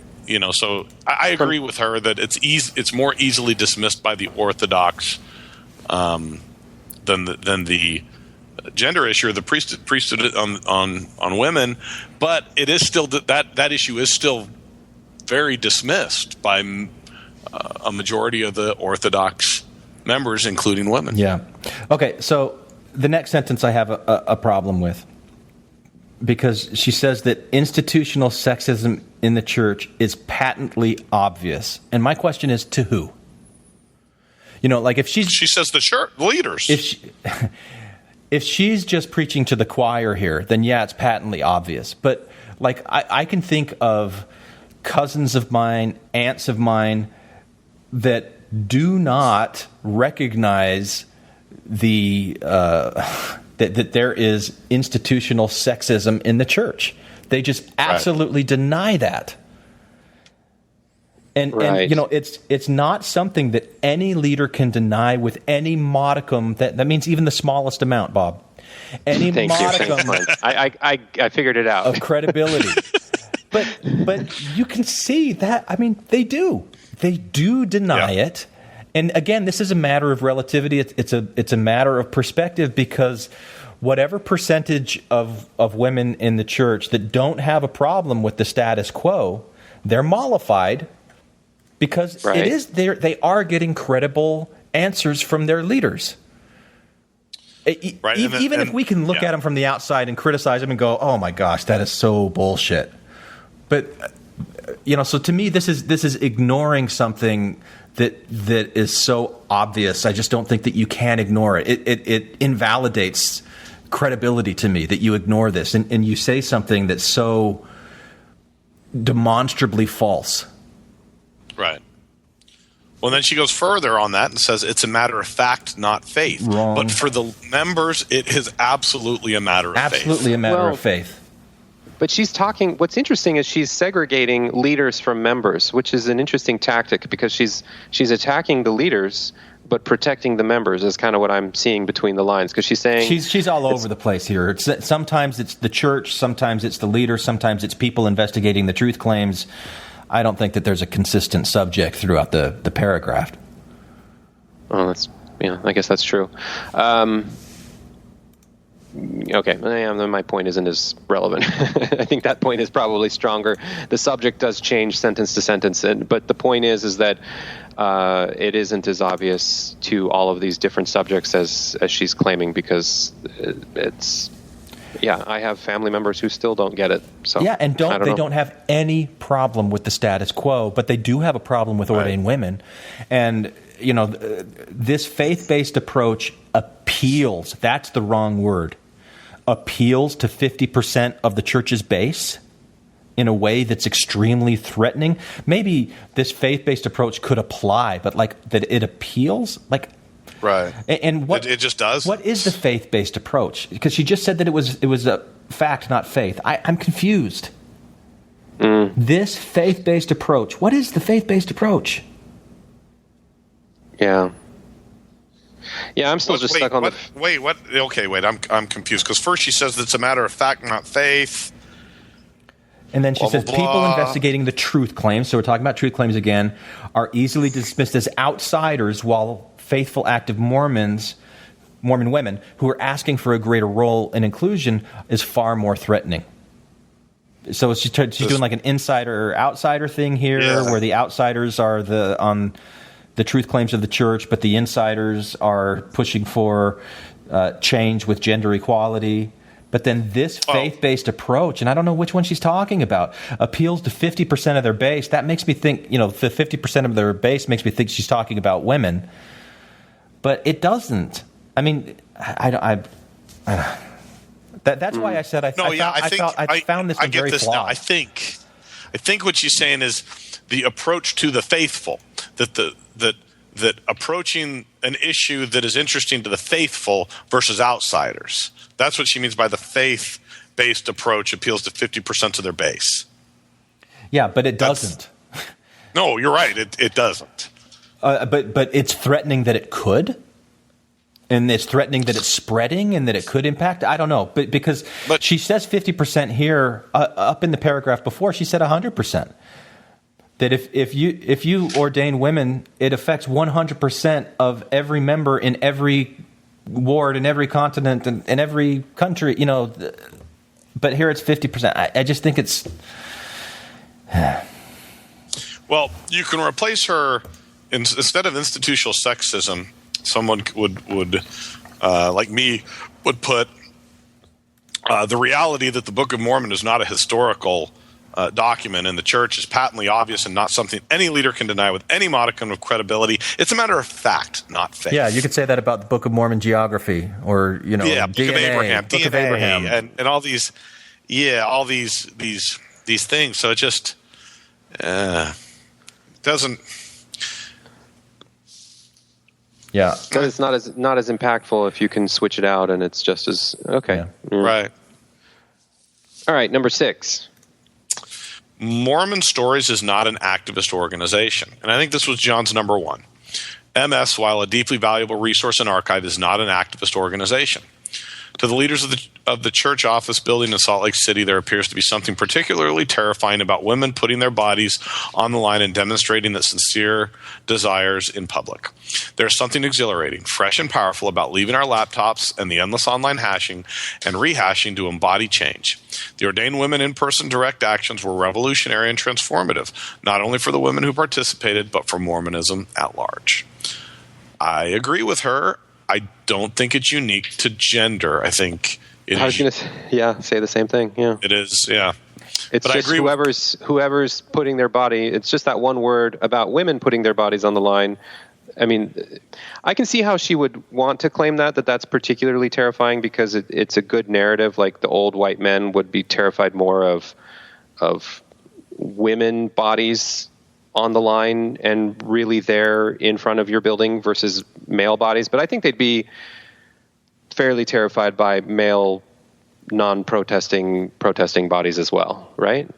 So I agree with her that it's more easily dismissed by the Orthodox than the gender issue or the priesthood on women, but it is still that issue is still very dismissed by a majority of the Orthodox members, including women. Yeah. Okay, so the next sentence I have a problem with, because she says that institutional sexism in the church is patently obvious. And my question is, to who? Like if she says the church leaders. If she's just preaching to the choir here, then yeah, it's patently obvious. But like I can think of cousins of mine, aunts of mine that do not recognize that there is institutional sexism in the church. They just absolutely deny that. And it's not something that any leader can deny with any modicum. That means even the smallest amount, Bob. Any modicum. I figured it out. Of credibility. But you can see that. I mean, they do. They do deny it. And again, this is a matter of relativity. It's a matter of perspective, because whatever percentage of women in the church that don't have a problem with the status quo, they're mollified because they are getting credible answers from their leaders. Even if we can look at them from the outside and criticize them and go, "Oh my gosh, that is so bullshit." But so to me, this is ignoring something that is so obvious. I just don't think that you can ignore it. It invalidates credibility to me that you ignore this and you say something that's so demonstrably false. Right. Well, then she goes further on that and says it's a matter of fact, not faith. Wrong. But for the members, it is absolutely a matter of faith. Absolutely a matter of faith. But she's talking. What's interesting is she's segregating leaders from members, which is an interesting tactic, because she's attacking the leaders but protecting the members is kind of what I'm seeing between the lines. Because she's saying she's all over the place here. Sometimes it's the church, sometimes it's the leader, sometimes it's people investigating the truth claims. I don't think that there's a consistent subject throughout the paragraph. Oh, I guess that's true. Okay, my point isn't as relevant. I think that point is probably stronger. The subject does change sentence to sentence, but the point is that it isn't as obvious to all of these different subjects as she's claiming, because it's. Yeah, I have family members who still don't get it. So and they don't have any problem with the status quo, but they do have a problem with ordained women, and this faith-based approach appeals. That's the wrong word. Appeals to 50% of the church's base in a way that's extremely threatening. Maybe this faith-based approach could apply, but that it appeals, right. And what it just does. What is the faith-based approach? Because she just said that it was a fact, not faith. I'm confused. This faith-based approach. What is the faith-based approach? Yeah. Yeah, I'm still stuck on Wait, what? Okay, wait. I'm confused, because first she says that it's a matter of fact, not faith. And then she blah, says blah, people blah. investigating the truth claims, so we're talking about truth claims again, are easily dismissed as outsiders, while faithful, active Mormon women who are asking for a greater role and inclusion is far more threatening. So she's doing like an insider or outsider thing here, where the outsiders are on the truth claims of the church, but the insiders are pushing for change with gender equality. But then this faith-based approach, and I don't know which one she's talking about, appeals to 50% of their base. That makes me think, the 50% of their base makes me think she's talking about women. But it doesn't. I mean, that's why I said I found this one very flawed. Now. I think what she's saying is the approach to the faithful, that approaching an issue that is interesting to the faithful versus outsiders. That's what she means by the faith-based approach appeals to 50% of their base. Yeah, but it doesn't. No, you're right. It doesn't. But it's threatening that it could. And it's threatening that it's spreading and that it could impact. I don't know, but she says 50% here. Up in the paragraph before, she said 100%. That if you ordain women, it affects 100% of every member in every ward, in every continent, and in every country. But here it's 50%. I just think it's. Well, you can replace her instead of institutional sexism. Someone would like me, would put the reality that the Book of Mormon is not a historical document and the church is patently obvious and not something any leader can deny with any modicum of credibility. It's a matter of fact, not faith. Yeah, you could say that about the Book of Mormon geography or, Book of Abraham, Book of Abraham. And all these, these things. So it just doesn't. Yeah, because it's not as impactful if you can switch it out and it's just as okay. Yeah. Right. All right, number 6. Mormon Stories is not an activist organization, and I think this was John's number 1. MS, while a deeply valuable resource and archive, is not an activist organization. To the leaders of the church office building in Salt Lake City, there appears to be something particularly terrifying about women putting their bodies on the line and demonstrating their sincere desires in public. There's something exhilarating, fresh and powerful about leaving our laptops and the endless online hashing and rehashing to embody change. The ordained women in-person direct actions were revolutionary and transformative, not only for the women who participated, but for Mormonism at large. I agree with her. I don't think it's unique to gender. I think I was going to say the same thing. Yeah, it is. Yeah, it's but just I agree whoever's putting their body. It's just that one word about women putting their bodies on the line. I mean, I can see how she would want to claim that's particularly terrifying because it's a good narrative. Like the old white men would be terrified more of women bodies on the line and really there in front of your building versus male bodies. But I think they'd be fairly terrified by male protesting bodies as well, right?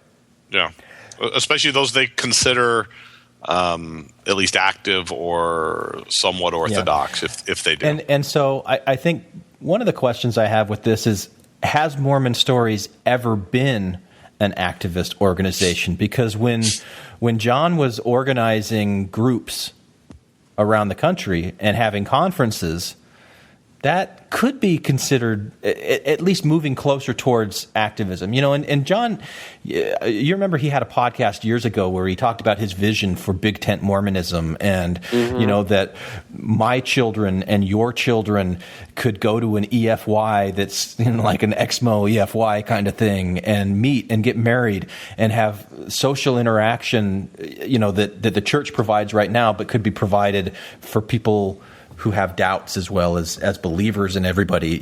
Yeah. Especially those they consider at least active or somewhat orthodox if they do. And so I think one of the questions I have with this is, has Mormon Stories ever been an activist organization? Because when John was organizing groups around the country and having conferences, that could be considered at least moving closer towards activism. And John, you remember he had a podcast years ago where he talked about his vision for Big Tent Mormonism and, that my children and your children could go to an EFY that's like an Exmo EFY kind of thing and meet and get married and have social interaction, that the church provides right now, but could be provided for people who have doubts as well as believers and everybody,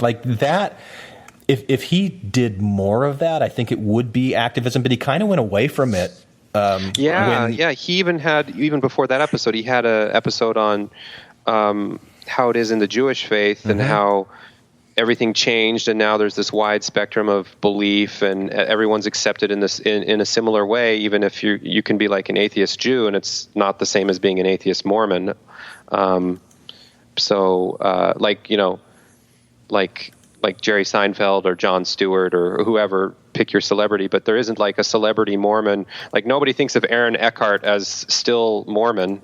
like that. If he did more of that, I think it would be activism, but he kind of went away from it. He even before that episode, he had an episode on how it is in the Jewish faith and how everything changed, and now there's this wide spectrum of belief, and everyone's accepted in this in a similar way, even if you can be like an atheist Jew, and it's not the same as being an atheist Mormon. Like Jerry Seinfeld or Jon Stewart or whoever, pick your celebrity, but there isn't like a celebrity Mormon. Like nobody thinks of Aaron Eckhart as still Mormon,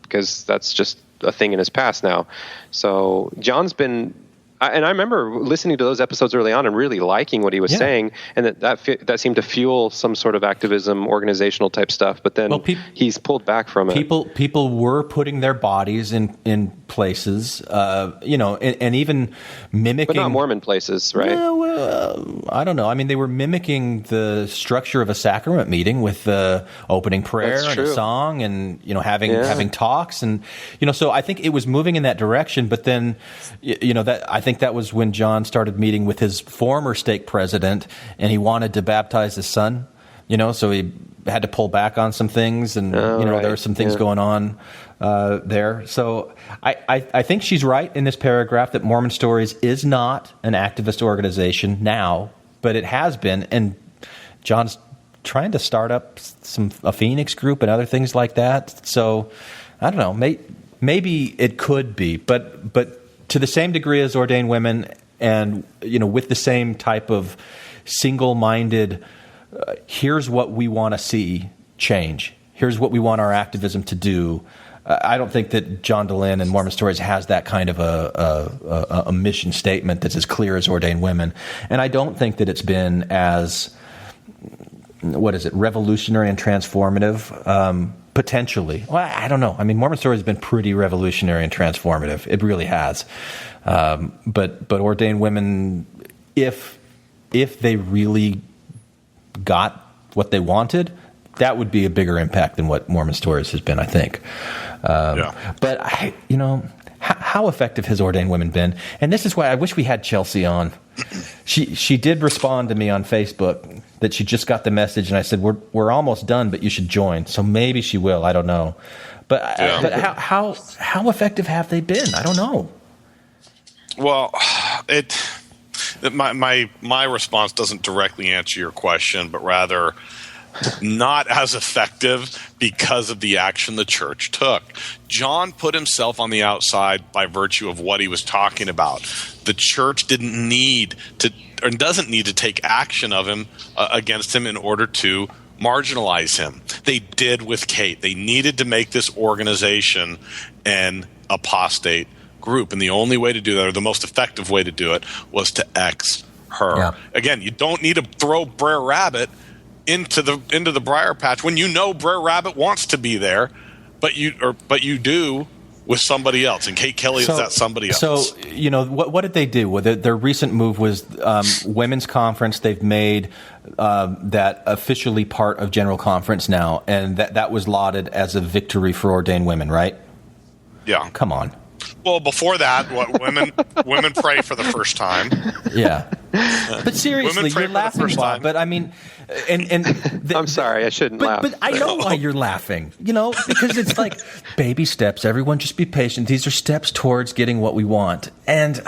because that's just a thing in his past now. So John's been. And I remember listening to those episodes early on and really liking what he was saying, and that seemed to fuel some sort of activism, organizational type stuff. But then he's pulled back from it. People were putting their bodies in places, and even mimicking, but not Mormon places, right? Well, I don't know. I mean, they were mimicking the structure of a sacrament meeting with the opening prayer and a song, and having talks, and so I think it was moving in that direction. But then, I think that was when John started meeting with his former stake president, and he wanted to baptize his son. So he had to pull back on some things, and there were some things going on there. So I think she's right in this paragraph that Mormon Stories is not an activist organization now, but it has been, and John's trying to start up a Phoenix group and other things like that. So I don't know, maybe it could be, but to the same degree as Ordained Women, and with the same type of single-minded, here's what we want to see change. Here's what we want our activism to do. I don't think that John Dehlin and Mormon Stories has that kind of a mission statement that's as clear as Ordained Women, and I don't think that it's been as revolutionary and transformative. Potentially. Well, I don't know. I mean, Mormon Stories has been pretty revolutionary and transformative. It really has. But Ordained Women, if they really got what they wanted, that would be a bigger impact than what Mormon Stories has been, I think. But how effective has Ordained Women been? And this is why I wish we had Chelsea on. She did respond to me on Facebook that she just got the message, and I said we're almost done, but you should join. So maybe she will. I don't know, but how effective have they been? I don't know. Well, my response doesn't directly answer your question, but rather not as effective because of the action the church took. John put himself on the outside by virtue of what he was talking about. The church didn't need to, or doesn't need to take action of him against him in order to marginalize him. They did with Kate. They needed to make this organization an apostate group, and the only way to do that, or the most effective way to do it, was to X her. Yeah. Again, you don't need to throw Brer Rabbit into the briar patch when you know Brer Rabbit wants to be there, but you do with somebody else, and Kate Kelly is that somebody else. So what did they do? Well, their recent move was women's conference. They've made that officially part of General Conference now, and that was lauded as a victory for Ordained Women, right? Yeah. Come on. Well, before that, women pray for the first time. Yeah, but seriously, you're laughing, Bob. But I mean, I'm sorry, I shouldn't laugh. But I know why you're laughing. Because it's like baby steps. Everyone, just be patient. These are steps towards getting what we want. And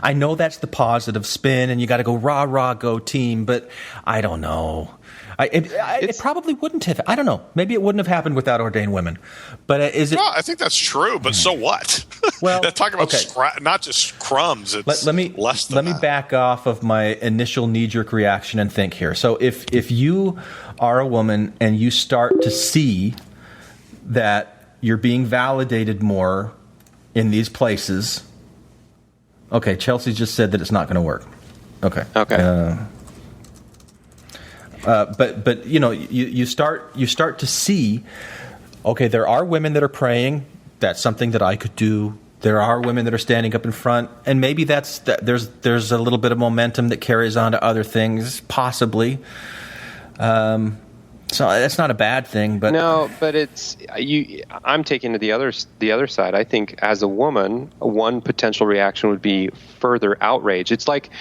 I know that's the positive spin, and you got to go rah rah, go team. But I don't know. It probably wouldn't have. I don't know. Maybe it wouldn't have happened without Ordained Women. But is it? No, I think that's true. But so what? Well, talk about not just crumbs. It's let me back off of my initial knee-jerk reaction and think here. So if you are a woman and you start to see that you're being validated more in these places, okay. Chelsea just said that it's not going to work. Okay. But you start to see, okay, there are women that are praying. That's something that I could do. There are women that are standing up in front, and maybe there's a little bit of momentum that carries on to other things, possibly. So that's not a bad thing, but no. But it's you. I'm taking to the other side. I think as a woman, one potential reaction would be further outrage. It's like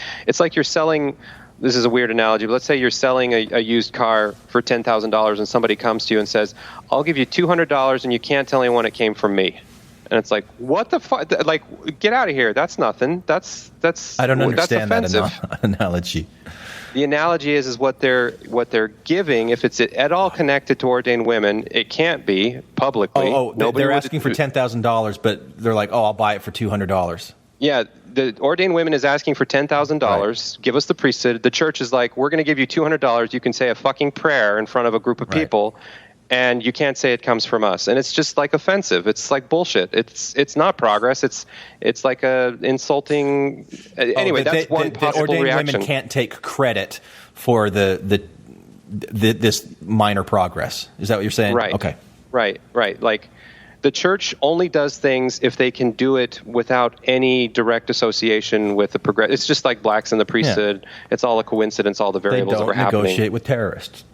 you're selling. This is a weird analogy, but let's say you're selling a used car for $10,000 and somebody comes to you and says, I'll give you $200 and you can't tell anyone it came from me. And it's like, what the fuck? Like, get out of here. That's nothing. That's I don't understand that's that analogy. The analogy is what they're giving. If it's at all connected to Ordained Women, it can't be publicly. They're asking for $10,000, but they're like, I'll buy it for $200. Yeah, the Ordained Women is asking for $10,000. Right. Give us the priesthood. The church is like, we're going to give you $200. You can say a fucking prayer in front of a group of people, and you can't say it comes from us, and it's just like offensive. It's like bullshit. It's not progress. It's like a insulting. Anyway, that's one possible ordained reaction. Women can't take credit for this minor progress. Is that what you're saying? Right. Okay. Right. Like, the church only does things if they can do it without any direct association with the progress. It's just like blacks in the priesthood. Yeah. It's all a coincidence. All the variables that were happening. They don't negotiate with terrorists.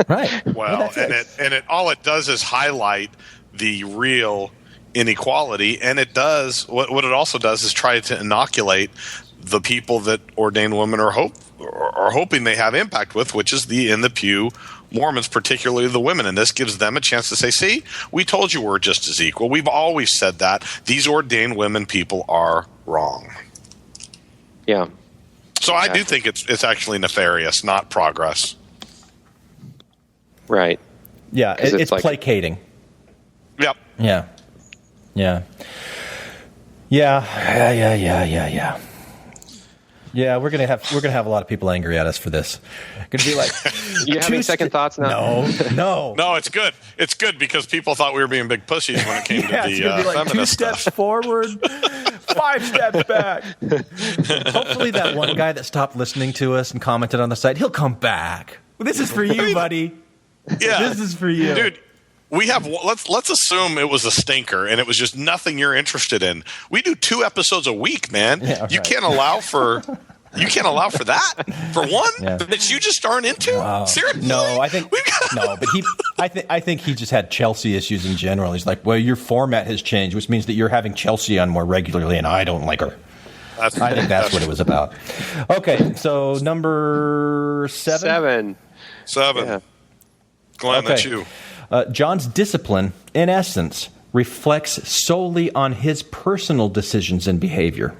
Right. Well, and all it does is highlight the real inequality, and it does what it also does is try to inoculate the people that ordained women are hoping they have impact with, which is the in the pew Mormons, particularly the women. And this gives them a chance to say, see, we told you we're just as equal. We've always said that. These ordained women people are wrong. Yeah. So I do think it's actually nefarious, not progress. Right. Yeah, it's like, placating. Yep. Yeah. Yeah, we're gonna have a lot of people angry at us for this. Gonna be like, you having second thoughts now? No, it's good. It's good because people thought we were being big pussies when it came to the like feminist 2 steps stuff. forward, 5 steps back. Hopefully, that one guy that stopped listening to us and commented on the site, he'll come back. This is for you, buddy. Yeah, this is for you, dude. We have let's assume it was a stinker and it was just nothing you're interested in. We do 2 episodes a week, man. Yeah, right. You can't allow for that for one that you just aren't into. Wow. Seriously? No, I think no, but I think he just had Chelsea issues in general. He's like, well, your format has changed, which means that you're having Chelsea on more regularly, and I don't like her. I think that's what it was about. Okay, so number 7. 7. Yeah. Glenn, that's you. John's discipline, in essence, reflects solely on his personal decisions and behavior.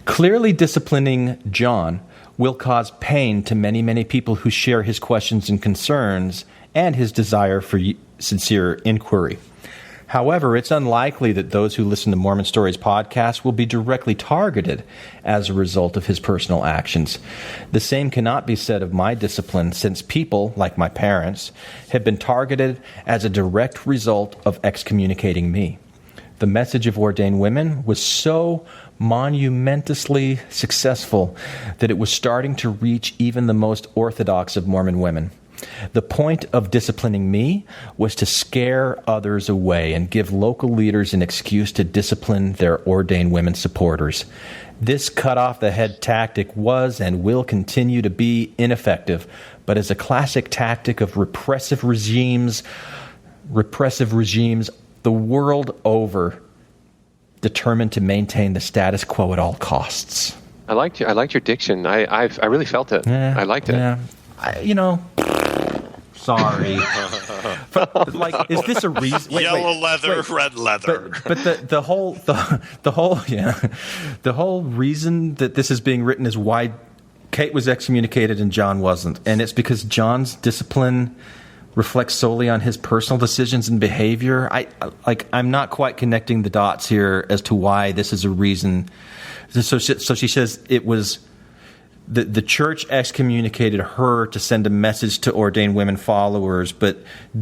Clearly disciplining John will cause pain to many, many people who share his questions and concerns and his desire for sincere inquiry. However, it's unlikely that those who listen to Mormon Stories podcast will be directly targeted as a result of his personal actions. The same cannot be said of my discipline, since people, like my parents, have been targeted as a direct result of excommunicating me. The message of ordained women was so monumentously successful that it was starting to reach even the most orthodox of Mormon women. The point of disciplining me was to scare others away and give local leaders an excuse to discipline their ordained women supporters. This cut-off-the-head tactic was and will continue to be ineffective, but is a classic tactic of repressive regimes the world over, determined to maintain the status quo at all costs. I liked your diction. I really felt it. Yeah, I liked it. Yeah. Sorry. Like, is this a reason? Yellow leather, red leather. But the whole reason that this is being written is why Kate was excommunicated and John wasn't, and it's because John's discipline reflects solely on his personal decisions and behavior. I'm not quite connecting the dots here as to why this is a reason. So she says it was. The church excommunicated her to send a message to ordained women followers, but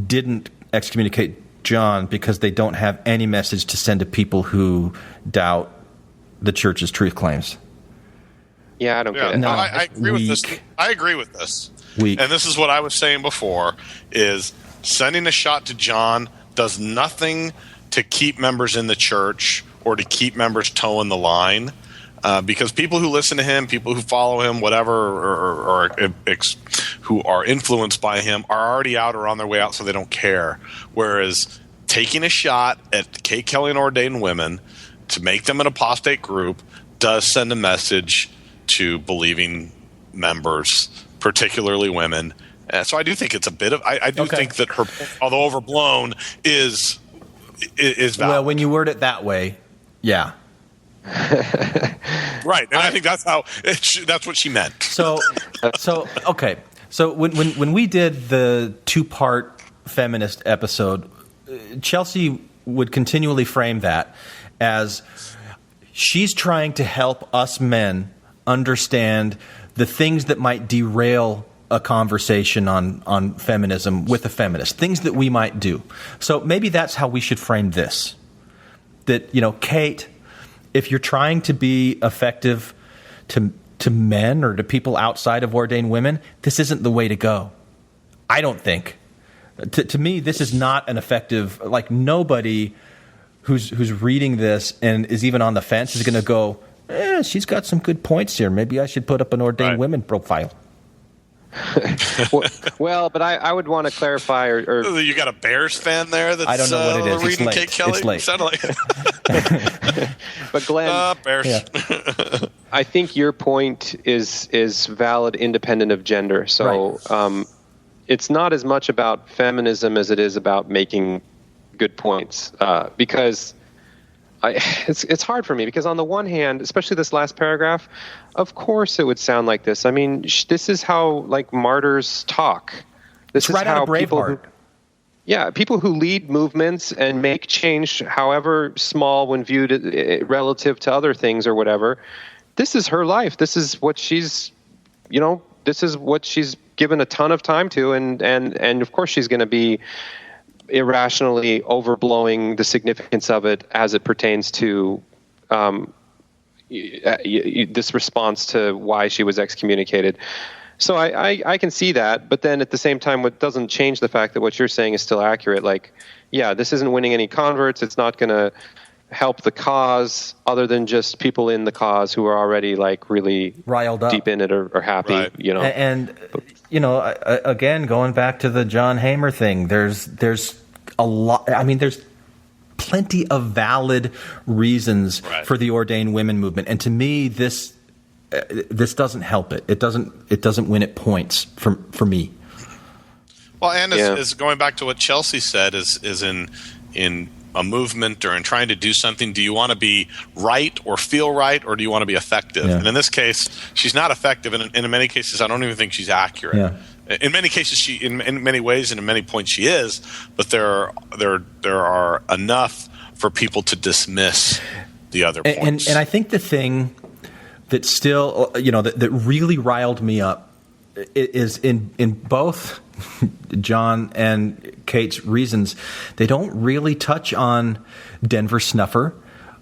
didn't excommunicate John because they don't have any message to send to people who doubt the church's truth claims. Yeah, I don't get it. No, I agree with this. I agree with this. Weak. And this is what I was saying before, is sending a shot to John does nothing to keep members in the church or to keep members toeing the line. Because people who listen to him, people who follow him, whatever, or who are influenced by him are already out or on their way out, so they don't care. Whereas taking a shot at Kate Kelly and ordained women to make them an apostate group does send a message to believing members, particularly women. So I do think it's a bit of. I do think that her, although overblown, is valid. Well, when you word it that way, yeah. Right, and I think that's that's what she meant. So okay. So when we did the 2-part feminist episode, Chelsea would continually frame that as she's trying to help us men understand the things that might derail a conversation on feminism with a feminist, things that we might do. So maybe that's how we should frame this. That, Kate, if you're trying to be effective to men or to people outside of ordained women, this isn't the way to go. I don't think. To me, this is not an effective, nobody who's reading this and is even on the fence is going to go, she's got some good points here. Maybe I should put up an ordained women profile. Well, but I would want to clarify, or you got a Bears fan there that's I don't know what it is. reading It's Kate Kelly? It's late. Sounded like but Glenn, Bears. Yeah. I think your point is valid, independent of gender. So it's not as much about feminism as it is about making good points. Because it's hard for me, because on the one hand, especially this last paragraph, of course it would sound like this. I mean, this is how martyrs talk. This is right how out of Braveheart. people who lead movements and make change, however small when viewed relative to other things or whatever. This is her life. This is what she's, this is what she's given a ton of time to, and of course she's going to be irrationally overblowing the significance of it as it pertains to this response to why she was excommunicated. So I can see that, but then at the same time, what doesn't change the fact that what you're saying is still accurate. This isn't winning any converts. It's not going to help the cause, other than just people in the cause who are already really riled up, deep in it, or happy. Right. And again, going back to the John Hamer thing, there's a lot. I mean, there's plenty of valid reasons for the ordained women movement, and to me, this doesn't help it. It doesn't win it points for me. Well, and as going back to what Chelsea said, is in a movement or in trying to do something, do you want to be right or feel right, or do you want to be effective? Yeah. And in this case, she's not effective, and in many cases, I don't even think she's accurate. Yeah. In many cases, in many ways and in many points, she is, but there are enough for people to dismiss the other points. And I think the thing that still, that really riled me up is in both John and Kate's reasons, they don't really touch on Denver Snuffer,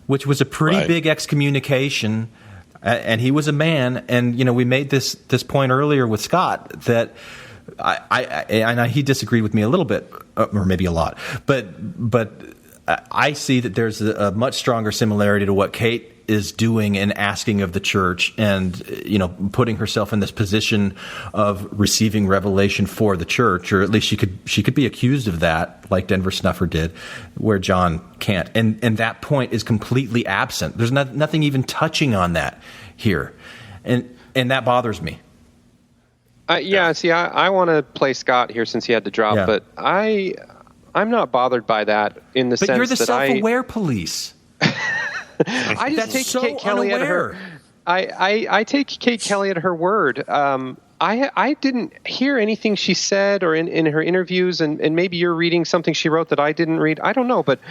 which was a pretty big excommunication, and he was a man. And we made this point earlier with Scott that he disagreed with me a little bit, or maybe a lot, but I see that there's a much stronger similarity to what Kate is doing and asking of the church, and putting herself in this position of receiving revelation for the church, or at least she could be accused of that, like Denver Snuffer did, where John can't. And that point is completely absent. There's nothing even touching on that here, and that bothers me. See, I want to play Scott here since he had to drop, but I'm not bothered by that in the sense that you're the self-aware police. I just take so Kate Kelly unaware. at her. I take Kate Kelly at her word. I didn't hear anything she said or in her interviews, and maybe you're reading something she wrote that I didn't read. I don't know, but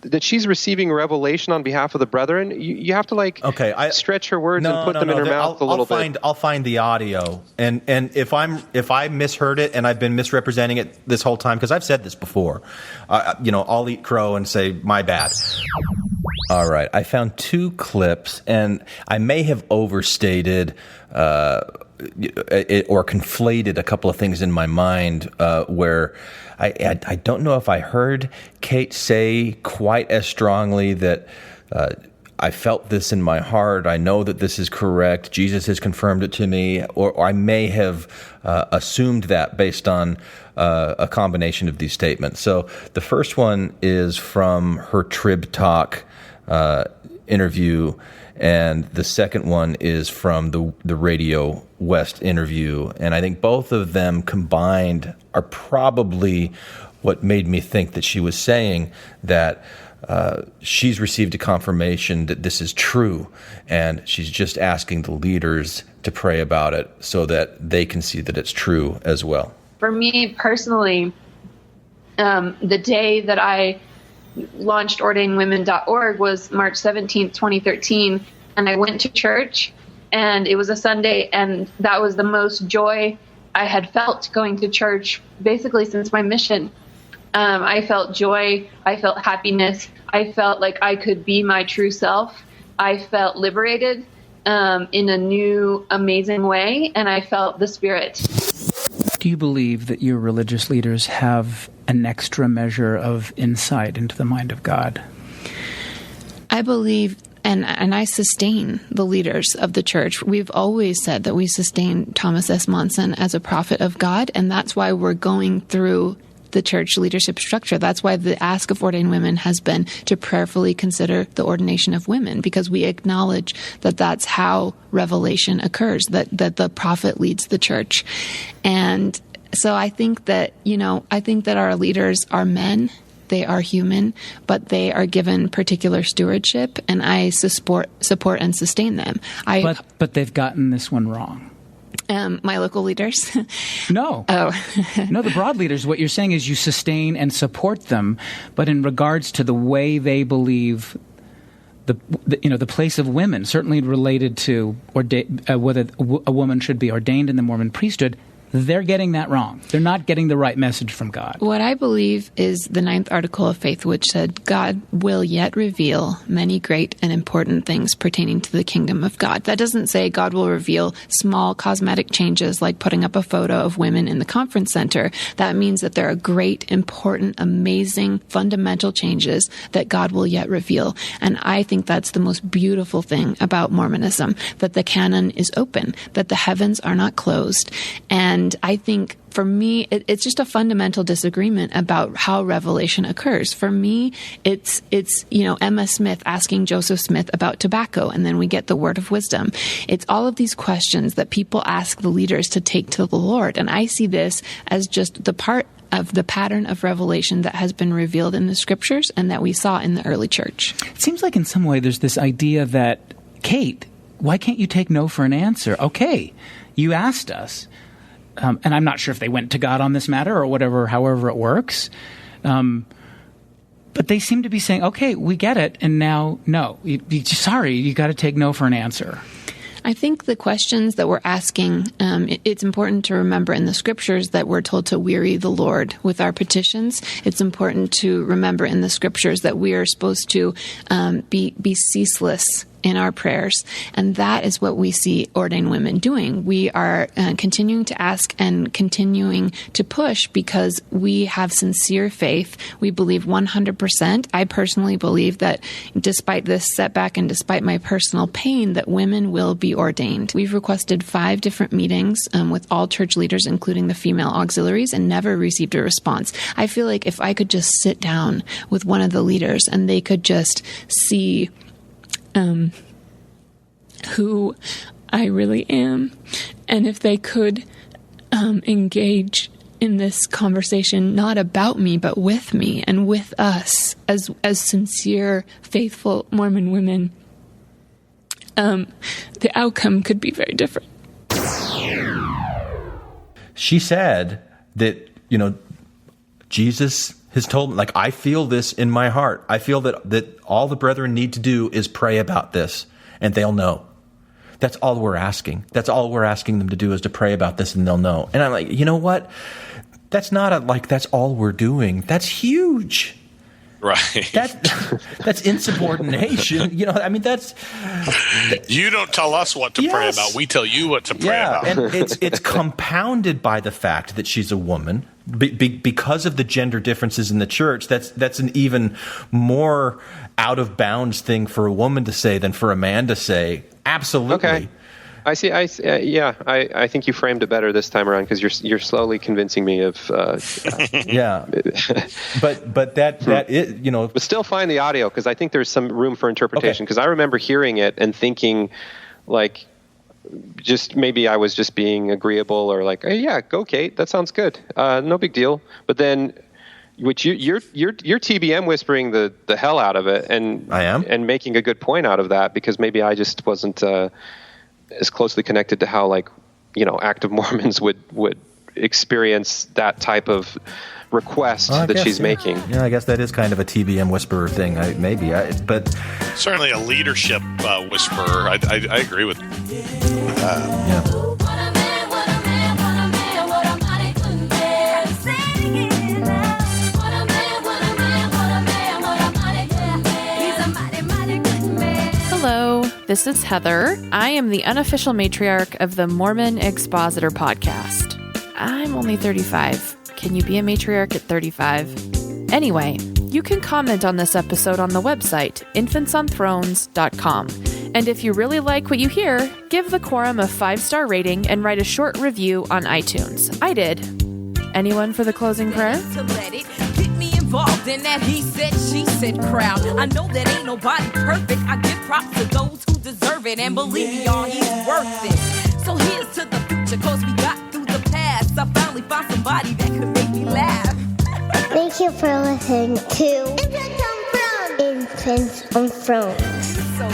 that she's receiving revelation on behalf of the brethren. You have to stretch her words and put them in her mouth a little bit. I'll find the audio, and if I misheard it and I've been misrepresenting it this whole time, because I've said this before, I'll eat crow and say my bad. All right, I found two clips, and I may have overstated or conflated a couple of things in my mind where I don't know if I heard Kate say quite as strongly that I felt this in my heart, I know that this is correct, Jesus has confirmed it to me, or I may have assumed that based on a combination of these statements. So the first one is from her Trib Talk interview, and the second one is from the Radio West interview. And I think both of them combined are probably what made me think that she was saying that she's received a confirmation that this is true, and she's just asking the leaders to pray about it so that they can see that it's true as well. For me personally, the day that I launched ordainedwomen.org was March 17th, 2013, and I went to church, and it was a Sunday, and that was the most joy I had felt going to church basically since my mission. I felt joy. I felt happiness. I felt like I could be my true self. I felt liberated in a new, amazing way, and I felt the Spirit. Do you believe that your religious leaders have an extra measure of insight into the mind of God? I believe, and I sustain the leaders of the church. We've always said that we sustain Thomas S. Monson as a prophet of God, and that's why we're going through the church leadership structure. That's why the ask of ordained women has been to prayerfully consider the ordination of women, because we acknowledge that that's how revelation occurs, that the prophet leads the church. And so I think that, our leaders are men. They are human, but they are given particular stewardship, and I support and sustain them. But they've gotten this one wrong. My local leaders? No. Oh. No, the broad leaders, what you're saying is you sustain and support them, but in regards to the way they believe the place of women, certainly related to whether a woman should be ordained in the Mormon priesthood, they're getting that wrong. They're not getting the right message from God. What I believe is the 9th article of faith, which said, God will yet reveal many great and important things pertaining to the kingdom of God. That doesn't say God will reveal small cosmetic changes like putting up a photo of women in the conference center. That means that there are great, important, amazing, fundamental changes that God will yet reveal. And I think that's the most beautiful thing about Mormonism, that the canon is open, that the heavens are not closed. And I think for me, it's just a fundamental disagreement about how revelation occurs. For me, it's Emma Smith asking Joseph Smith about tobacco, and then we get the word of wisdom. It's all of these questions that people ask the leaders to take to the Lord. And I see this as just the part of the pattern of revelation that has been revealed in the scriptures and that we saw in the early church. It seems like in some way there's this idea that, Kate, why can't you take no for an answer? Okay, you asked us. And I'm not sure if they went to God on this matter or whatever, however it works. But they seem to be saying, okay, we get it. And now, no, sorry, you got to take no for an answer. I think the questions that we're asking, it's important to remember in the scriptures that we're told to weary the Lord with our petitions. It's important to remember in the scriptures that we are supposed to be ceaseless in our prayers. And that is what we see ordained women doing. We are continuing to ask and continuing to push because we have sincere faith. We believe 100%. I personally believe that despite this setback and despite my personal pain, that women will be ordained. We've requested 5 different meetings with all church leaders, including the female auxiliaries, and never received a response. I feel like if I could just sit down with one of the leaders and they could just see who I really am, and if they could engage in this conversation, not about me, but with me and with us as sincere, faithful Mormon women, the outcome could be very different. She said that, Jesus has told me, I feel this in my heart. I feel that all the brethren need to do is pray about this, and they'll know. That's all we're asking. That's all we're asking them to do is to pray about this, and they'll know. And I'm like, you know what? That's not that's all we're doing. That's huge. Right. That's insubordination. That's... You don't tell us what to pray about. We tell you what to pray about. And it's compounded by the fact that she's a woman. Because of the gender differences in the church, that's an even more out of bounds thing for a woman to say than for a man to say. Absolutely. Okay. I see. I think you framed it better this time around because you're slowly convincing me of. Yeah. But that is, But still find the audio because I think there's some room for interpretation because I remember hearing it and thinking, just maybe I was just being agreeable or hey, yeah, go Kate, that sounds good, no big deal. But then, which you're TBM whispering the hell out of it, and I am, and making a good point out of that because maybe I just wasn't as closely connected to how active Mormons would experience that type of request that she's making. Yeah, I guess that is kind of a TBM whisperer thing. But certainly a leadership whisperer. I agree with. Yeah. this is Heather. I am the unofficial matriarch of the Mormon Expositor podcast. I'm only 35. Can you be a matriarch at 35? Anyway, you can comment on this episode on the website, infantsonthrones.com. And if you really like what you hear, give the Quorum a 5-star rating and write a short review on iTunes. I did. Anyone for the closing prayer? Involved in that he said, she said crowd. I know that ain't nobody perfect. I give props to those who deserve it. And believe me, y'all, he's worth it. So here's to the future, cause we got through the past. I finally found somebody that could make me laugh. Thank you for listening to Infants on Thrones. Infants on Thrones. So